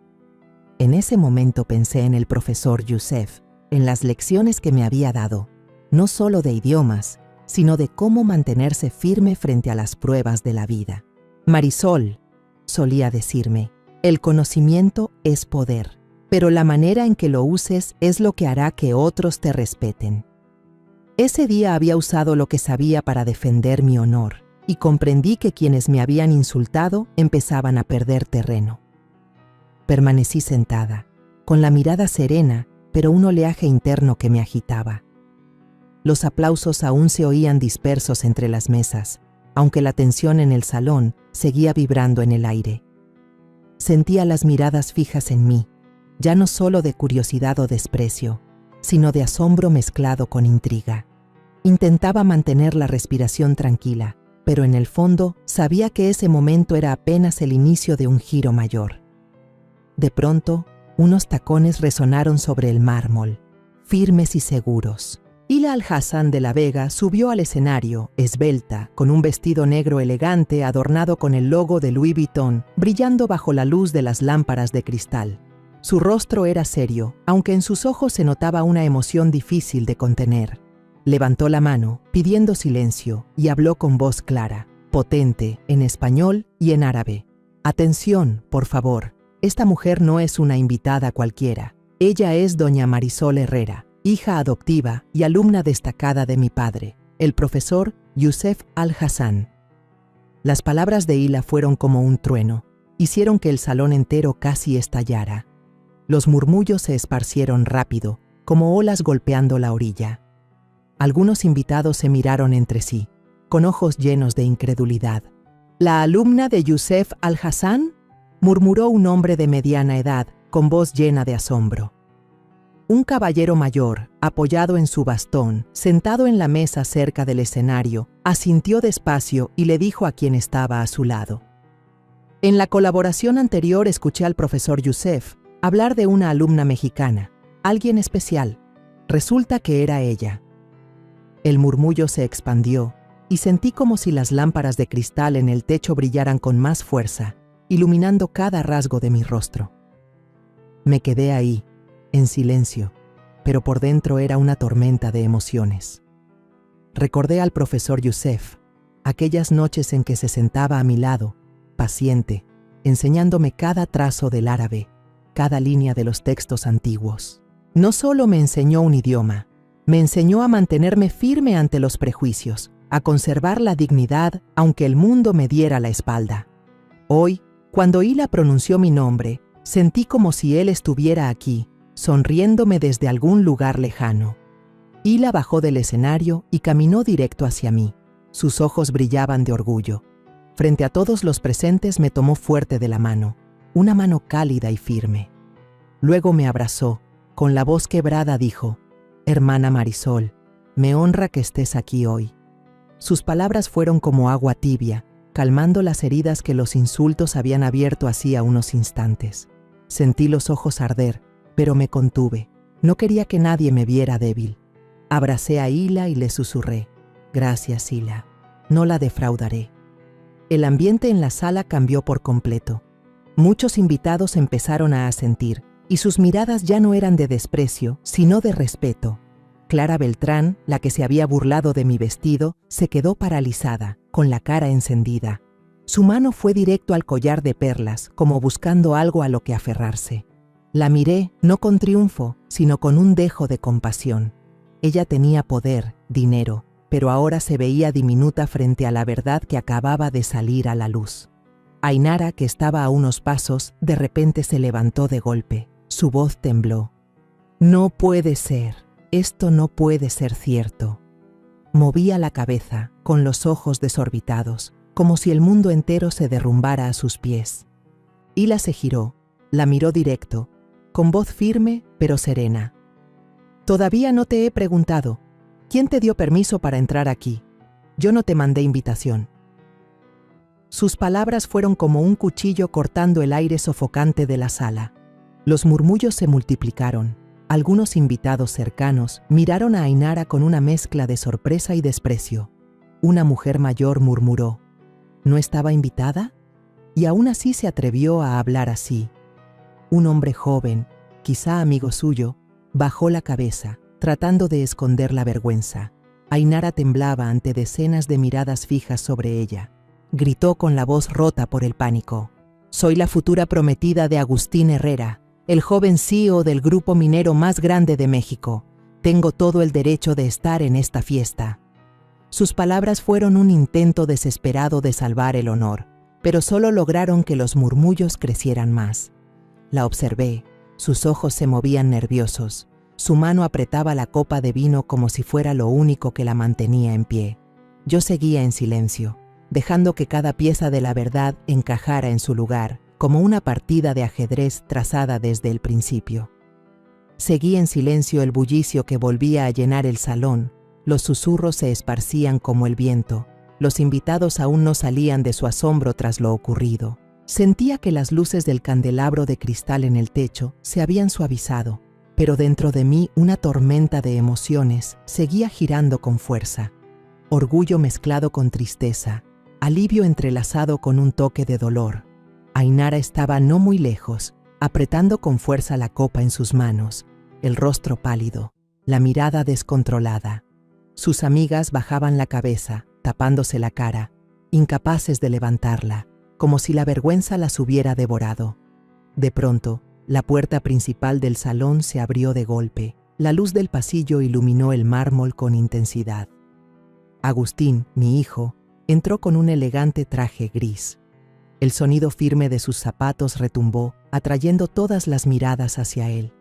A: En ese momento pensé en el profesor Youssef, en las lecciones que me había dado, no solo de idiomas, sino de cómo mantenerse firme frente a las pruebas de la vida. Marisol, solía decirme, el conocimiento es poder, pero la manera en que lo uses es lo que hará que otros te respeten. Ese día había usado lo que sabía para defender mi honor, y comprendí que quienes me habían insultado empezaban a perder terreno. Permanecí sentada, con la mirada serena, pero un oleaje interno que me agitaba. Los aplausos aún se oían dispersos entre las mesas, aunque la tensión en el salón seguía vibrando en el aire. Sentía las miradas fijas en mí, ya no solo de curiosidad o desprecio, sino de asombro mezclado con intriga. Intentaba mantener la respiración tranquila, pero en el fondo sabía que ese momento era apenas el inicio de un giro mayor. De pronto, unos tacones resonaron sobre el mármol, firmes y seguros. Hila Al-Hassan de la Vega subió al escenario, esbelta, con un vestido negro elegante adornado con el logo de Louis Vuitton, brillando bajo la luz de las lámparas de cristal. Su rostro era serio, aunque en sus ojos se notaba una emoción difícil de contener. Levantó la mano, pidiendo silencio, y habló con voz clara, potente, en español y en árabe. «Atención, por favor. Esta mujer no es una invitada cualquiera. Ella es doña Marisol Herrera, hija adoptiva y alumna destacada de mi padre, el profesor Youssef Al-Hassan». Las palabras de Hila fueron como un trueno. Hicieron que el salón entero casi estallara. Los murmullos se esparcieron rápido, como olas golpeando la orilla. Algunos invitados se miraron entre sí, con ojos llenos de incredulidad. «¿La alumna de Youssef Al-Hassan?», murmuró un hombre de mediana edad, con voz llena de asombro. Un caballero mayor, apoyado en su bastón, sentado en la mesa cerca del escenario, asintió despacio y le dijo a quien estaba a su lado: «En la colaboración anterior escuché al profesor Youssef hablar de una alumna mexicana, alguien especial. Resulta que era ella». El murmullo se expandió y sentí como si las lámparas de cristal en el techo brillaran con más fuerza, iluminando cada rasgo de mi rostro. Me quedé ahí, en silencio, pero por dentro era una tormenta de emociones. Recordé al profesor Youssef, aquellas noches en que se sentaba a mi lado, paciente, enseñándome cada trazo del árabe, cada línea de los textos antiguos. No solo me enseñó un idioma, me enseñó a mantenerme firme ante los prejuicios, a conservar la dignidad aunque el mundo me diera la espalda. Hoy, cuando Hila pronunció mi nombre, sentí como si él estuviera aquí, sonriéndome desde algún lugar lejano. Hila bajó del escenario y caminó directo hacia mí. Sus ojos brillaban de orgullo. Frente a todos los presentes me tomó fuerte de la mano, una mano cálida y firme. Luego me abrazó, con la voz quebrada dijo: «Hermana Marisol, me honra que estés aquí hoy». Sus palabras fueron como agua tibia, calmando las heridas que los insultos habían abierto hacía unos instantes. Sentí los ojos arder, pero me contuve. No quería que nadie me viera débil. Abracé a Hila y le susurré: «Gracias, Hila. No la defraudaré». El ambiente en la sala cambió por completo. Muchos invitados empezaron a asentir, y sus miradas ya no eran de desprecio, sino de respeto. Clara Beltrán, la que se había burlado de mi vestido, se quedó paralizada, con la cara encendida. Su mano fue directo al collar de perlas, como buscando algo a lo que aferrarse. La miré, no con triunfo, sino con un dejo de compasión. Ella tenía poder, dinero, pero ahora se veía diminuta frente a la verdad que acababa de salir a la luz. Ainara, que estaba a unos pasos, de repente se levantó de golpe. Su voz tembló. «No puede ser, esto no puede ser cierto». Movía la cabeza, con los ojos desorbitados, como si el mundo entero se derrumbara a sus pies. Hila se giró, la miró directo, con voz firme pero serena. «Todavía no te he preguntado. ¿Quién te dio permiso para entrar aquí? Yo no te mandé invitación». Sus palabras fueron como un cuchillo cortando el aire sofocante de la sala. Los murmullos se multiplicaron. Algunos invitados cercanos miraron a Ainara con una mezcla de sorpresa y desprecio. Una mujer mayor murmuró: «¿No estaba invitada?». Y aún así se atrevió a hablar así. Un hombre joven, quizá amigo suyo, bajó la cabeza, tratando de esconder la vergüenza. Ainara temblaba ante decenas de miradas fijas sobre ella. Gritó con la voz rota por el pánico: «Soy la futura prometida de Agustín Herrera, el joven CEO del grupo minero más grande de México. Tengo todo el derecho de estar en esta fiesta». Sus palabras fueron un intento desesperado de salvar el honor, pero solo lograron que los murmullos crecieran más. La observé, sus ojos se movían nerviosos, su mano apretaba la copa de vino como si fuera lo único que la mantenía en pie. Yo seguía en silencio, dejando que cada pieza de la verdad encajara en su lugar, como una partida de ajedrez trazada desde el principio. Seguí en silencio el bullicio que volvía a llenar el salón, los susurros se esparcían como el viento, los invitados aún no salían de su asombro tras lo ocurrido. Sentía que las luces del candelabro de cristal en el techo se habían suavizado, pero dentro de mí una tormenta de emociones seguía girando con fuerza. Orgullo mezclado con tristeza, alivio entrelazado con un toque de dolor. Ainara estaba no muy lejos, apretando con fuerza la copa en sus manos, el rostro pálido, la mirada descontrolada. Sus amigas bajaban la cabeza, tapándose la cara, incapaces de levantarla, como si la vergüenza las hubiera devorado. De pronto, la puerta principal del salón se abrió de golpe. La luz del pasillo iluminó el mármol con intensidad. Agustín, mi hijo, entró con un elegante traje gris. El sonido firme de sus zapatos retumbó, atrayendo todas las miradas hacia él.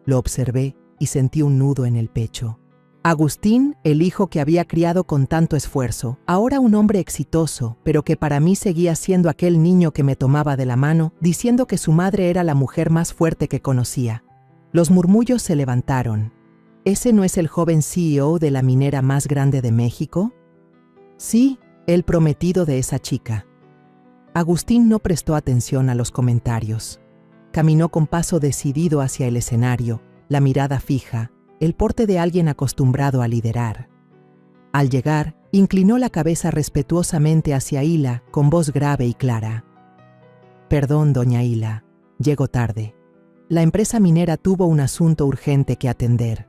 A: Lo observé y sentí un nudo en el pecho. Agustín, el hijo que había criado con tanto esfuerzo, ahora un hombre exitoso, pero que para mí seguía siendo aquel niño que me tomaba de la mano, diciendo que su madre era la mujer más fuerte que conocía. Los murmullos se levantaron. ¿Ese no es el joven CEO de la minera más grande de México? Sí, el prometido de esa chica. Agustín no prestó atención a los comentarios. Caminó con paso decidido hacia el escenario, la mirada fija, el porte de alguien acostumbrado a liderar. Al llegar, inclinó la cabeza respetuosamente hacia Hila con voz grave y clara. «Perdón, doña Hila, llego tarde. La empresa minera tuvo un asunto urgente que atender».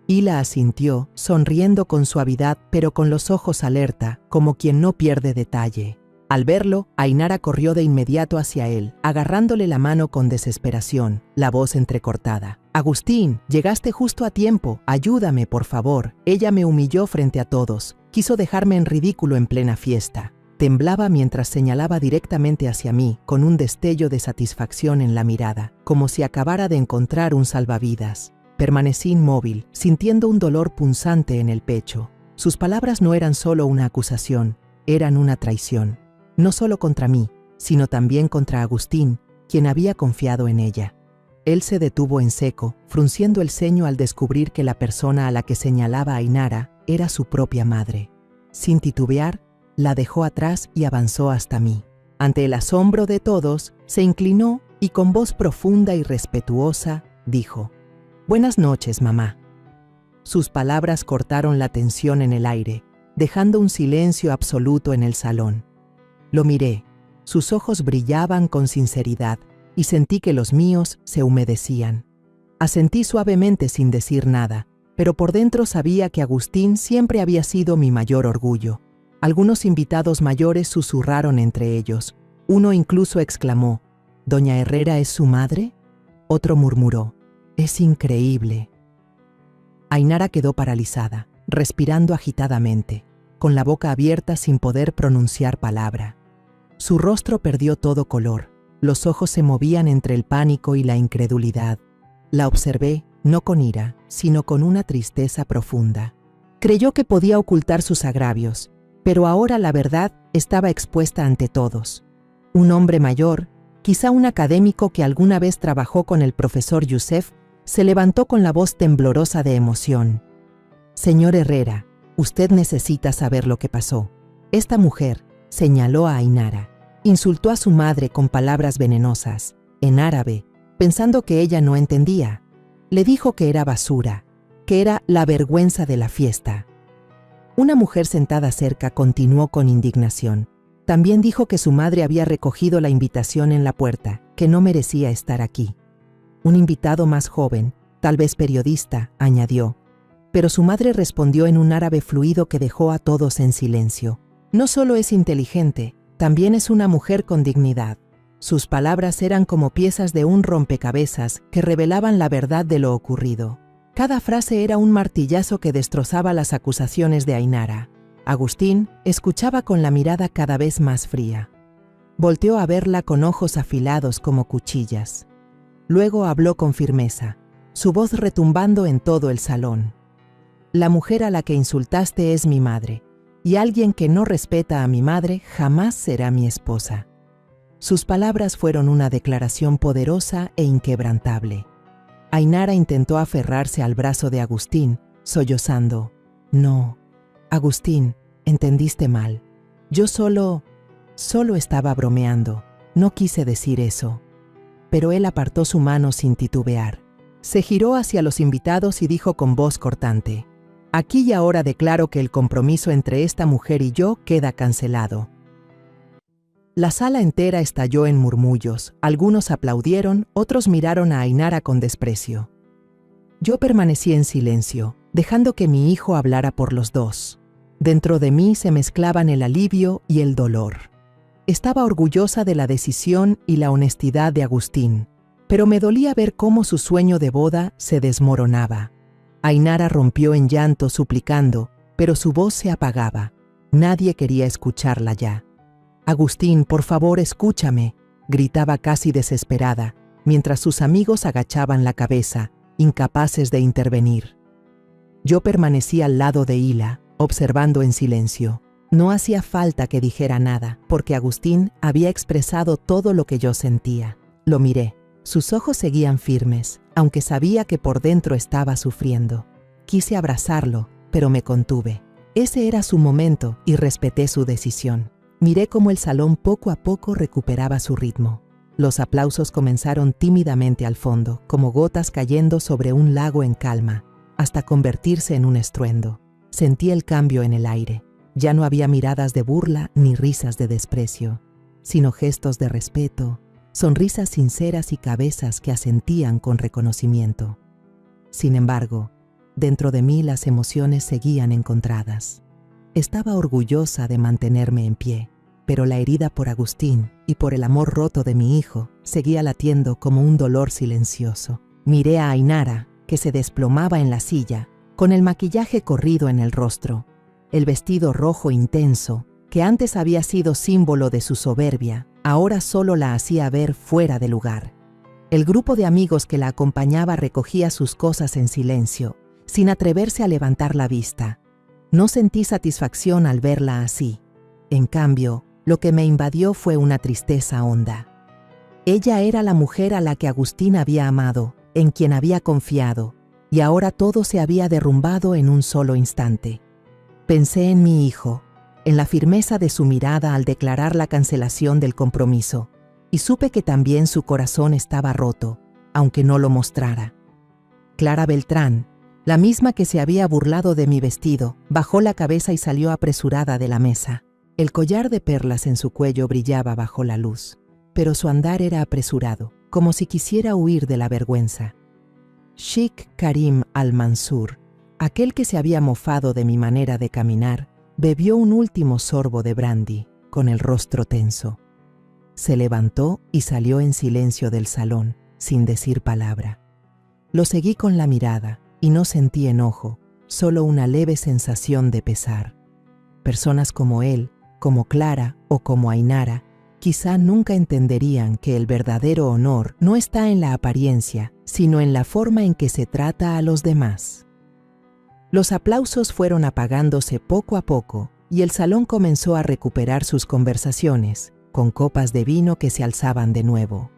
A: Hila asintió, sonriendo con suavidad pero con los ojos alerta, como quien no pierde detalle. Al verlo, Ainara corrió de inmediato hacia él, agarrándole la mano con desesperación, la voz entrecortada. «Agustín, llegaste justo a tiempo, ayúdame, por favor». Ella me humilló frente a todos, quiso dejarme en ridículo en plena fiesta. Temblaba mientras señalaba directamente hacia mí, con un destello de satisfacción en la mirada, como si acabara de encontrar un salvavidas. Permanecí inmóvil, sintiendo un dolor punzante en el pecho. Sus palabras no eran solo una acusación, eran una traición. No solo contra mí, sino también contra Agustín, quien había confiado en ella. Él se detuvo en seco, frunciendo el ceño al descubrir que la persona a la que señalaba Ainara era su propia madre. Sin titubear, la dejó atrás y avanzó hasta mí. Ante el asombro de todos, se inclinó y con voz profunda y respetuosa dijo: «Buenas noches, mamá». Sus palabras cortaron la tensión en el aire, dejando un silencio absoluto en el salón. Lo miré, sus ojos brillaban con sinceridad y sentí que los míos se humedecían. Asentí suavemente sin decir nada, pero por dentro sabía que Agustín siempre había sido mi mayor orgullo. Algunos invitados mayores susurraron entre ellos. Uno incluso exclamó: «¿Doña Herrera es su madre?». Otro murmuró: «Es increíble». Ainara quedó paralizada, respirando agitadamente, con la boca abierta sin poder pronunciar palabra. Su rostro perdió todo color, los ojos se movían entre el pánico y la incredulidad. La observé, no con ira, sino con una tristeza profunda. Creyó que podía ocultar sus agravios, pero ahora la verdad estaba expuesta ante todos. Un hombre mayor, quizá un académico que alguna vez trabajó con el profesor Youssef, se levantó con la voz temblorosa de emoción. «Señor Herrera, usted necesita saber lo que pasó. Esta mujer», señaló a Ainara, «insultó a su madre con palabras venenosas, en árabe, pensando que ella no entendía. Le dijo que era basura, que era la vergüenza de la fiesta». Una mujer sentada cerca continuó con indignación. También dijo que su madre había recogido la invitación en la puerta, que no merecía estar aquí. Un invitado más joven, tal vez periodista, añadió, pero su madre respondió en un árabe fluido que dejó a todos en silencio. «No solo es inteligente, también es una mujer con dignidad». Sus palabras eran como piezas de un rompecabezas que revelaban la verdad de lo ocurrido. Cada frase era un martillazo que destrozaba las acusaciones de Ainara. Agustín escuchaba con la mirada cada vez más fría. Volteó a verla con ojos afilados como cuchillas. Luego habló con firmeza, su voz retumbando en todo el salón. «La mujer a la que insultaste es mi madre, y alguien que no respeta a mi madre jamás será mi esposa». Sus palabras fueron una declaración poderosa e inquebrantable. Ainara intentó aferrarse al brazo de Agustín, sollozando. «No, Agustín, entendiste mal. Yo solo estaba bromeando. No quise decir eso». Pero él apartó su mano sin titubear. Se giró hacia los invitados y dijo con voz cortante: «Aquí y ahora declaro que el compromiso entre esta mujer y yo queda cancelado». La sala entera estalló en murmullos. Algunos aplaudieron, otros miraron a Ainara con desprecio. Yo permanecí en silencio, dejando que mi hijo hablara por los dos. Dentro de mí se mezclaban el alivio y el dolor. Estaba orgullosa de la decisión y la honestidad de Agustín, pero me dolía ver cómo su sueño de boda se desmoronaba. Ainara rompió en llanto suplicando, pero su voz se apagaba. Nadie quería escucharla ya. «Agustín, por favor, escúchame», gritaba casi desesperada, mientras sus amigos agachaban la cabeza, incapaces de intervenir. Yo permanecí al lado de Hila, observando en silencio. No hacía falta que dijera nada, porque Agustín había expresado todo lo que yo sentía. Lo miré. Sus ojos seguían firmes, aunque sabía que por dentro estaba sufriendo. Quise abrazarlo, pero me contuve. Ese era su momento y respeté su decisión. Miré cómo el salón poco a poco recuperaba su ritmo. Los aplausos comenzaron tímidamente al fondo, como gotas cayendo sobre un lago en calma, hasta convertirse en un estruendo. Sentí el cambio en el aire. Ya no había miradas de burla ni risas de desprecio, sino gestos de respeto, sonrisas sinceras y cabezas que asentían con reconocimiento. Sin embargo, dentro de mí las emociones seguían encontradas. Estaba orgullosa de mantenerme en pie, pero la herida por Agustín y por el amor roto de mi hijo seguía latiendo como un dolor silencioso. Miré a Ainara, que se desplomaba en la silla, con el maquillaje corrido en el rostro, el vestido rojo intenso, que antes había sido símbolo de su soberbia, ahora solo la hacía ver fuera de lugar. El grupo de amigos que la acompañaba recogía sus cosas en silencio, sin atreverse a levantar la vista. No sentí satisfacción al verla así. En cambio, lo que me invadió fue una tristeza honda. Ella era la mujer a la que Agustín había amado, en quien había confiado, y ahora todo se había derrumbado en un solo instante. Pensé en mi hijo, en la firmeza de su mirada al declarar la cancelación del compromiso, y supe que también su corazón estaba roto, aunque no lo mostrara. Clara Beltrán, la misma que se había burlado de mi vestido, bajó la cabeza y salió apresurada de la mesa. El collar de perlas en su cuello brillaba bajo la luz, pero su andar era apresurado, como si quisiera huir de la vergüenza. Sheikh Karim al-Mansur, aquel que se había mofado de mi manera de caminar, bebió un último sorbo de brandy, con el rostro tenso. Se levantó y salió en silencio del salón, sin decir palabra. Lo seguí con la mirada, y no sentí enojo, solo una leve sensación de pesar. Personas como él, como Clara o como Ainara, quizá nunca entenderían que el verdadero honor no está en la apariencia, sino en la forma en que se trata a los demás. Los aplausos fueron apagándose poco a poco y el salón comenzó a recuperar sus conversaciones, con copas de vino que se alzaban de nuevo.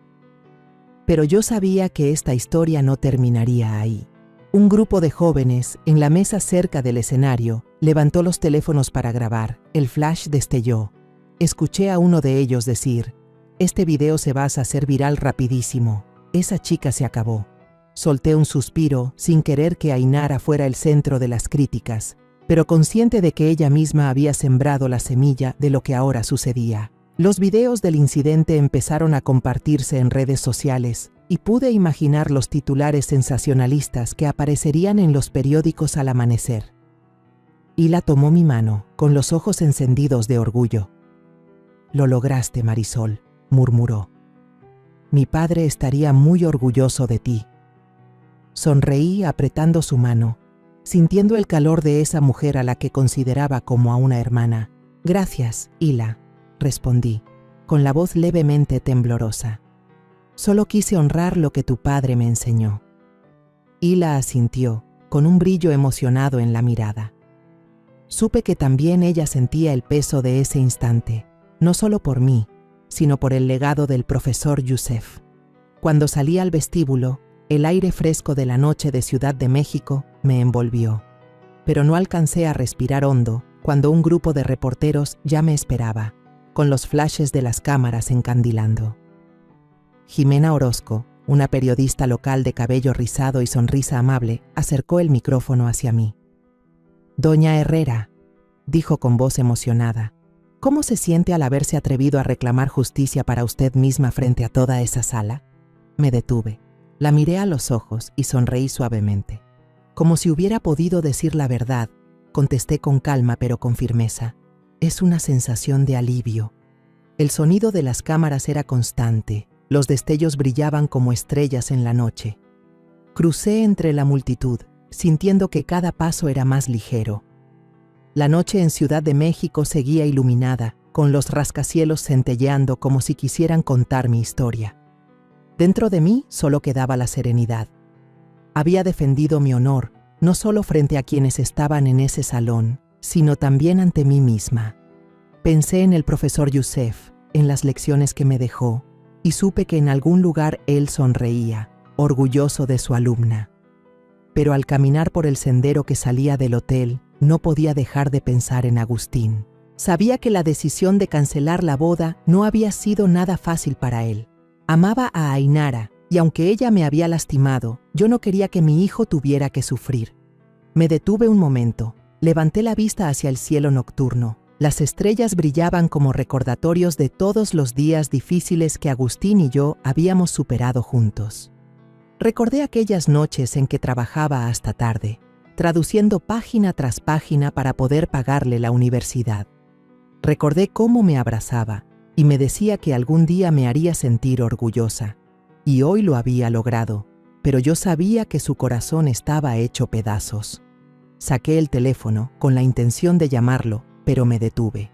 A: Pero yo sabía que esta historia no terminaría ahí. Un grupo de jóvenes, en la mesa cerca del escenario, levantó los teléfonos para grabar. El flash destelló. Escuché a uno de ellos decir: «Este video se va a hacer viral rapidísimo. Esa chica se acabó». Solté un suspiro, sin querer que Ainara fuera el centro de las críticas, pero consciente de que ella misma había sembrado la semilla de lo que ahora sucedía. Los videos del incidente empezaron a compartirse en redes sociales y pude imaginar los titulares sensacionalistas que aparecerían en los periódicos al amanecer. Hila tomó mi mano, con los ojos encendidos de orgullo. «Lo lograste, Marisol», murmuró. «Mi padre estaría muy orgulloso de ti». Sonreí apretando su mano, sintiendo el calor de esa mujer a la que consideraba como a una hermana. «Gracias, Hila», respondí, con la voz levemente temblorosa. «Solo quise honrar lo que tu padre me enseñó». Hila asintió, con un brillo emocionado en la mirada. Supe que también ella sentía el peso de ese instante, no solo por mí, sino por el legado del profesor Youssef. Cuando salí al vestíbulo, el aire fresco de la noche de Ciudad de México me envolvió, pero no alcancé a respirar hondo cuando un grupo de reporteros ya me esperaba, con los flashes de las cámaras encandilando. Jimena Orozco, una periodista local de cabello rizado y sonrisa amable, acercó el micrófono hacia mí. «Doña Herrera», dijo con voz emocionada, «¿cómo se siente al haberse atrevido a reclamar justicia para usted misma frente a toda esa sala?» Me detuve. La miré a los ojos y sonreí suavemente. Como si hubiera podido decir la verdad, contesté con calma pero con firmeza. «Es una sensación de alivio». El sonido de las cámaras era constante, los destellos brillaban como estrellas en la noche. Crucé entre la multitud, sintiendo que cada paso era más ligero. La noche en Ciudad de México seguía iluminada, con los rascacielos centelleando como si quisieran contar mi historia. Dentro de mí solo quedaba la serenidad. Había defendido mi honor, no solo frente a quienes estaban en ese salón, sino también ante mí misma. Pensé en el profesor Youssef, en las lecciones que me dejó, y supe que en algún lugar él sonreía, orgulloso de su alumna. Pero al caminar por el sendero que salía del hotel, no podía dejar de pensar en Agustín. Sabía que la decisión de cancelar la boda no había sido nada fácil para él. Amaba a Ainara, y aunque ella me había lastimado, yo no quería que mi hijo tuviera que sufrir. Me detuve un momento, Levanté la vista hacia el cielo nocturno. Las estrellas brillaban como recordatorios de todos los días difíciles que Agustín y yo habíamos superado juntos. Recordé aquellas noches en que trabajaba hasta tarde, traduciendo página tras página para poder pagarle la universidad. Recordé cómo me abrazaba y me decía que algún día me haría sentir orgullosa. Y hoy lo había logrado, pero yo sabía que su corazón estaba hecho pedazos. Saqué el teléfono con la intención de llamarlo, pero me detuve.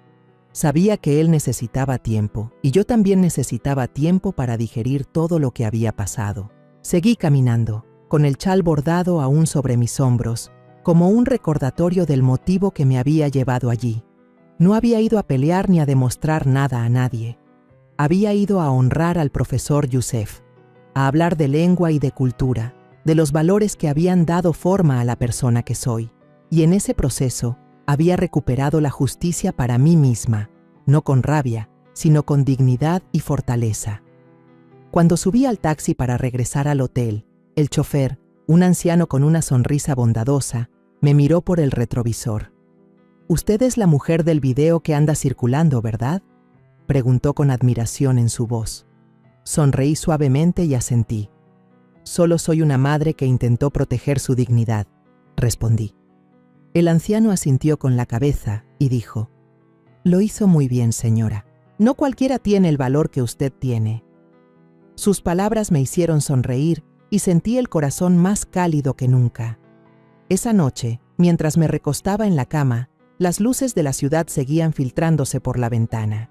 A: Sabía que él necesitaba tiempo y yo también necesitaba tiempo para digerir todo lo que había pasado. Seguí caminando, con el chal bordado aún sobre mis hombros, como un recordatorio del motivo que me había llevado allí. No había ido a pelear ni a demostrar nada a nadie. Había ido a honrar al profesor Youssef, a hablar de lengua y de cultura, de los valores que habían dado forma a la persona que soy. Y en ese proceso había recuperado la justicia para mí misma, no con rabia, sino con dignidad y fortaleza. Cuando subí al taxi para regresar al hotel, el chofer, un anciano con una sonrisa bondadosa, me miró por el retrovisor. «Usted es la mujer del video que anda circulando, ¿verdad?», preguntó con admiración en su voz. Sonreí suavemente y asentí. «Solo soy una madre que intentó proteger su dignidad», respondí. El anciano asintió con la cabeza y dijo: «Lo hizo muy bien, señora. No cualquiera tiene el valor que usted tiene». Sus palabras me hicieron sonreír y sentí el corazón más cálido que nunca. Esa noche, mientras me recostaba en la cama, las luces de la ciudad seguían filtrándose por la ventana.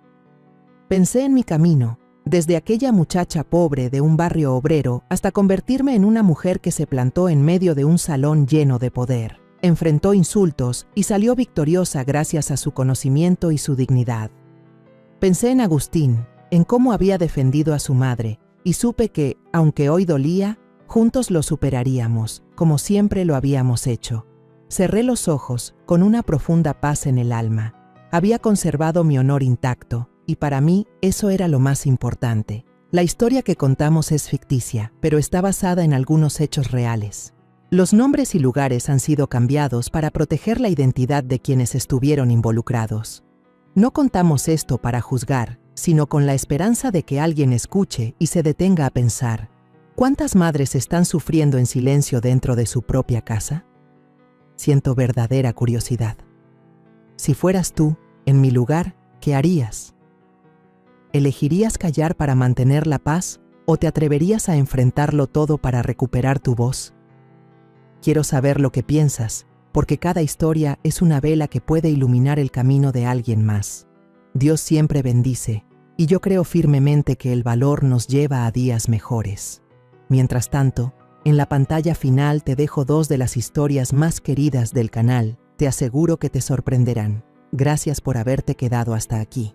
A: Pensé en mi camino, desde aquella muchacha pobre de un barrio obrero hasta convertirme en una mujer que se plantó en medio de un salón lleno de poder. Enfrentó insultos y salió victoriosa gracias a su conocimiento y su dignidad. Pensé en Agustín, en cómo había defendido a su madre, y supe que, aunque hoy dolía, juntos lo superaríamos, como siempre lo habíamos hecho. Cerré los ojos, con una profunda paz en el alma. Había conservado mi honor intacto, y para mí eso era lo más importante. La historia que contamos es ficticia, pero está basada en algunos hechos reales. Los nombres y lugares han sido cambiados para proteger la identidad de quienes estuvieron involucrados. No contamos esto para juzgar, sino con la esperanza de que alguien escuche y se detenga a pensar: ¿cuántas madres están sufriendo en silencio dentro de su propia casa? Siento verdadera curiosidad. Si fueras tú, en mi lugar, ¿qué harías? ¿Elegirías callar para mantener la paz o te atreverías a enfrentarlo todo para recuperar tu voz? Quiero saber lo que piensas, porque cada historia es una vela que puede iluminar el camino de alguien más. Dios siempre bendice, y yo creo firmemente que el valor nos lleva a días mejores. Mientras tanto, en la pantalla final te dejo 2 de las historias más queridas del canal. Te aseguro que te sorprenderán. Gracias por haberte quedado hasta aquí.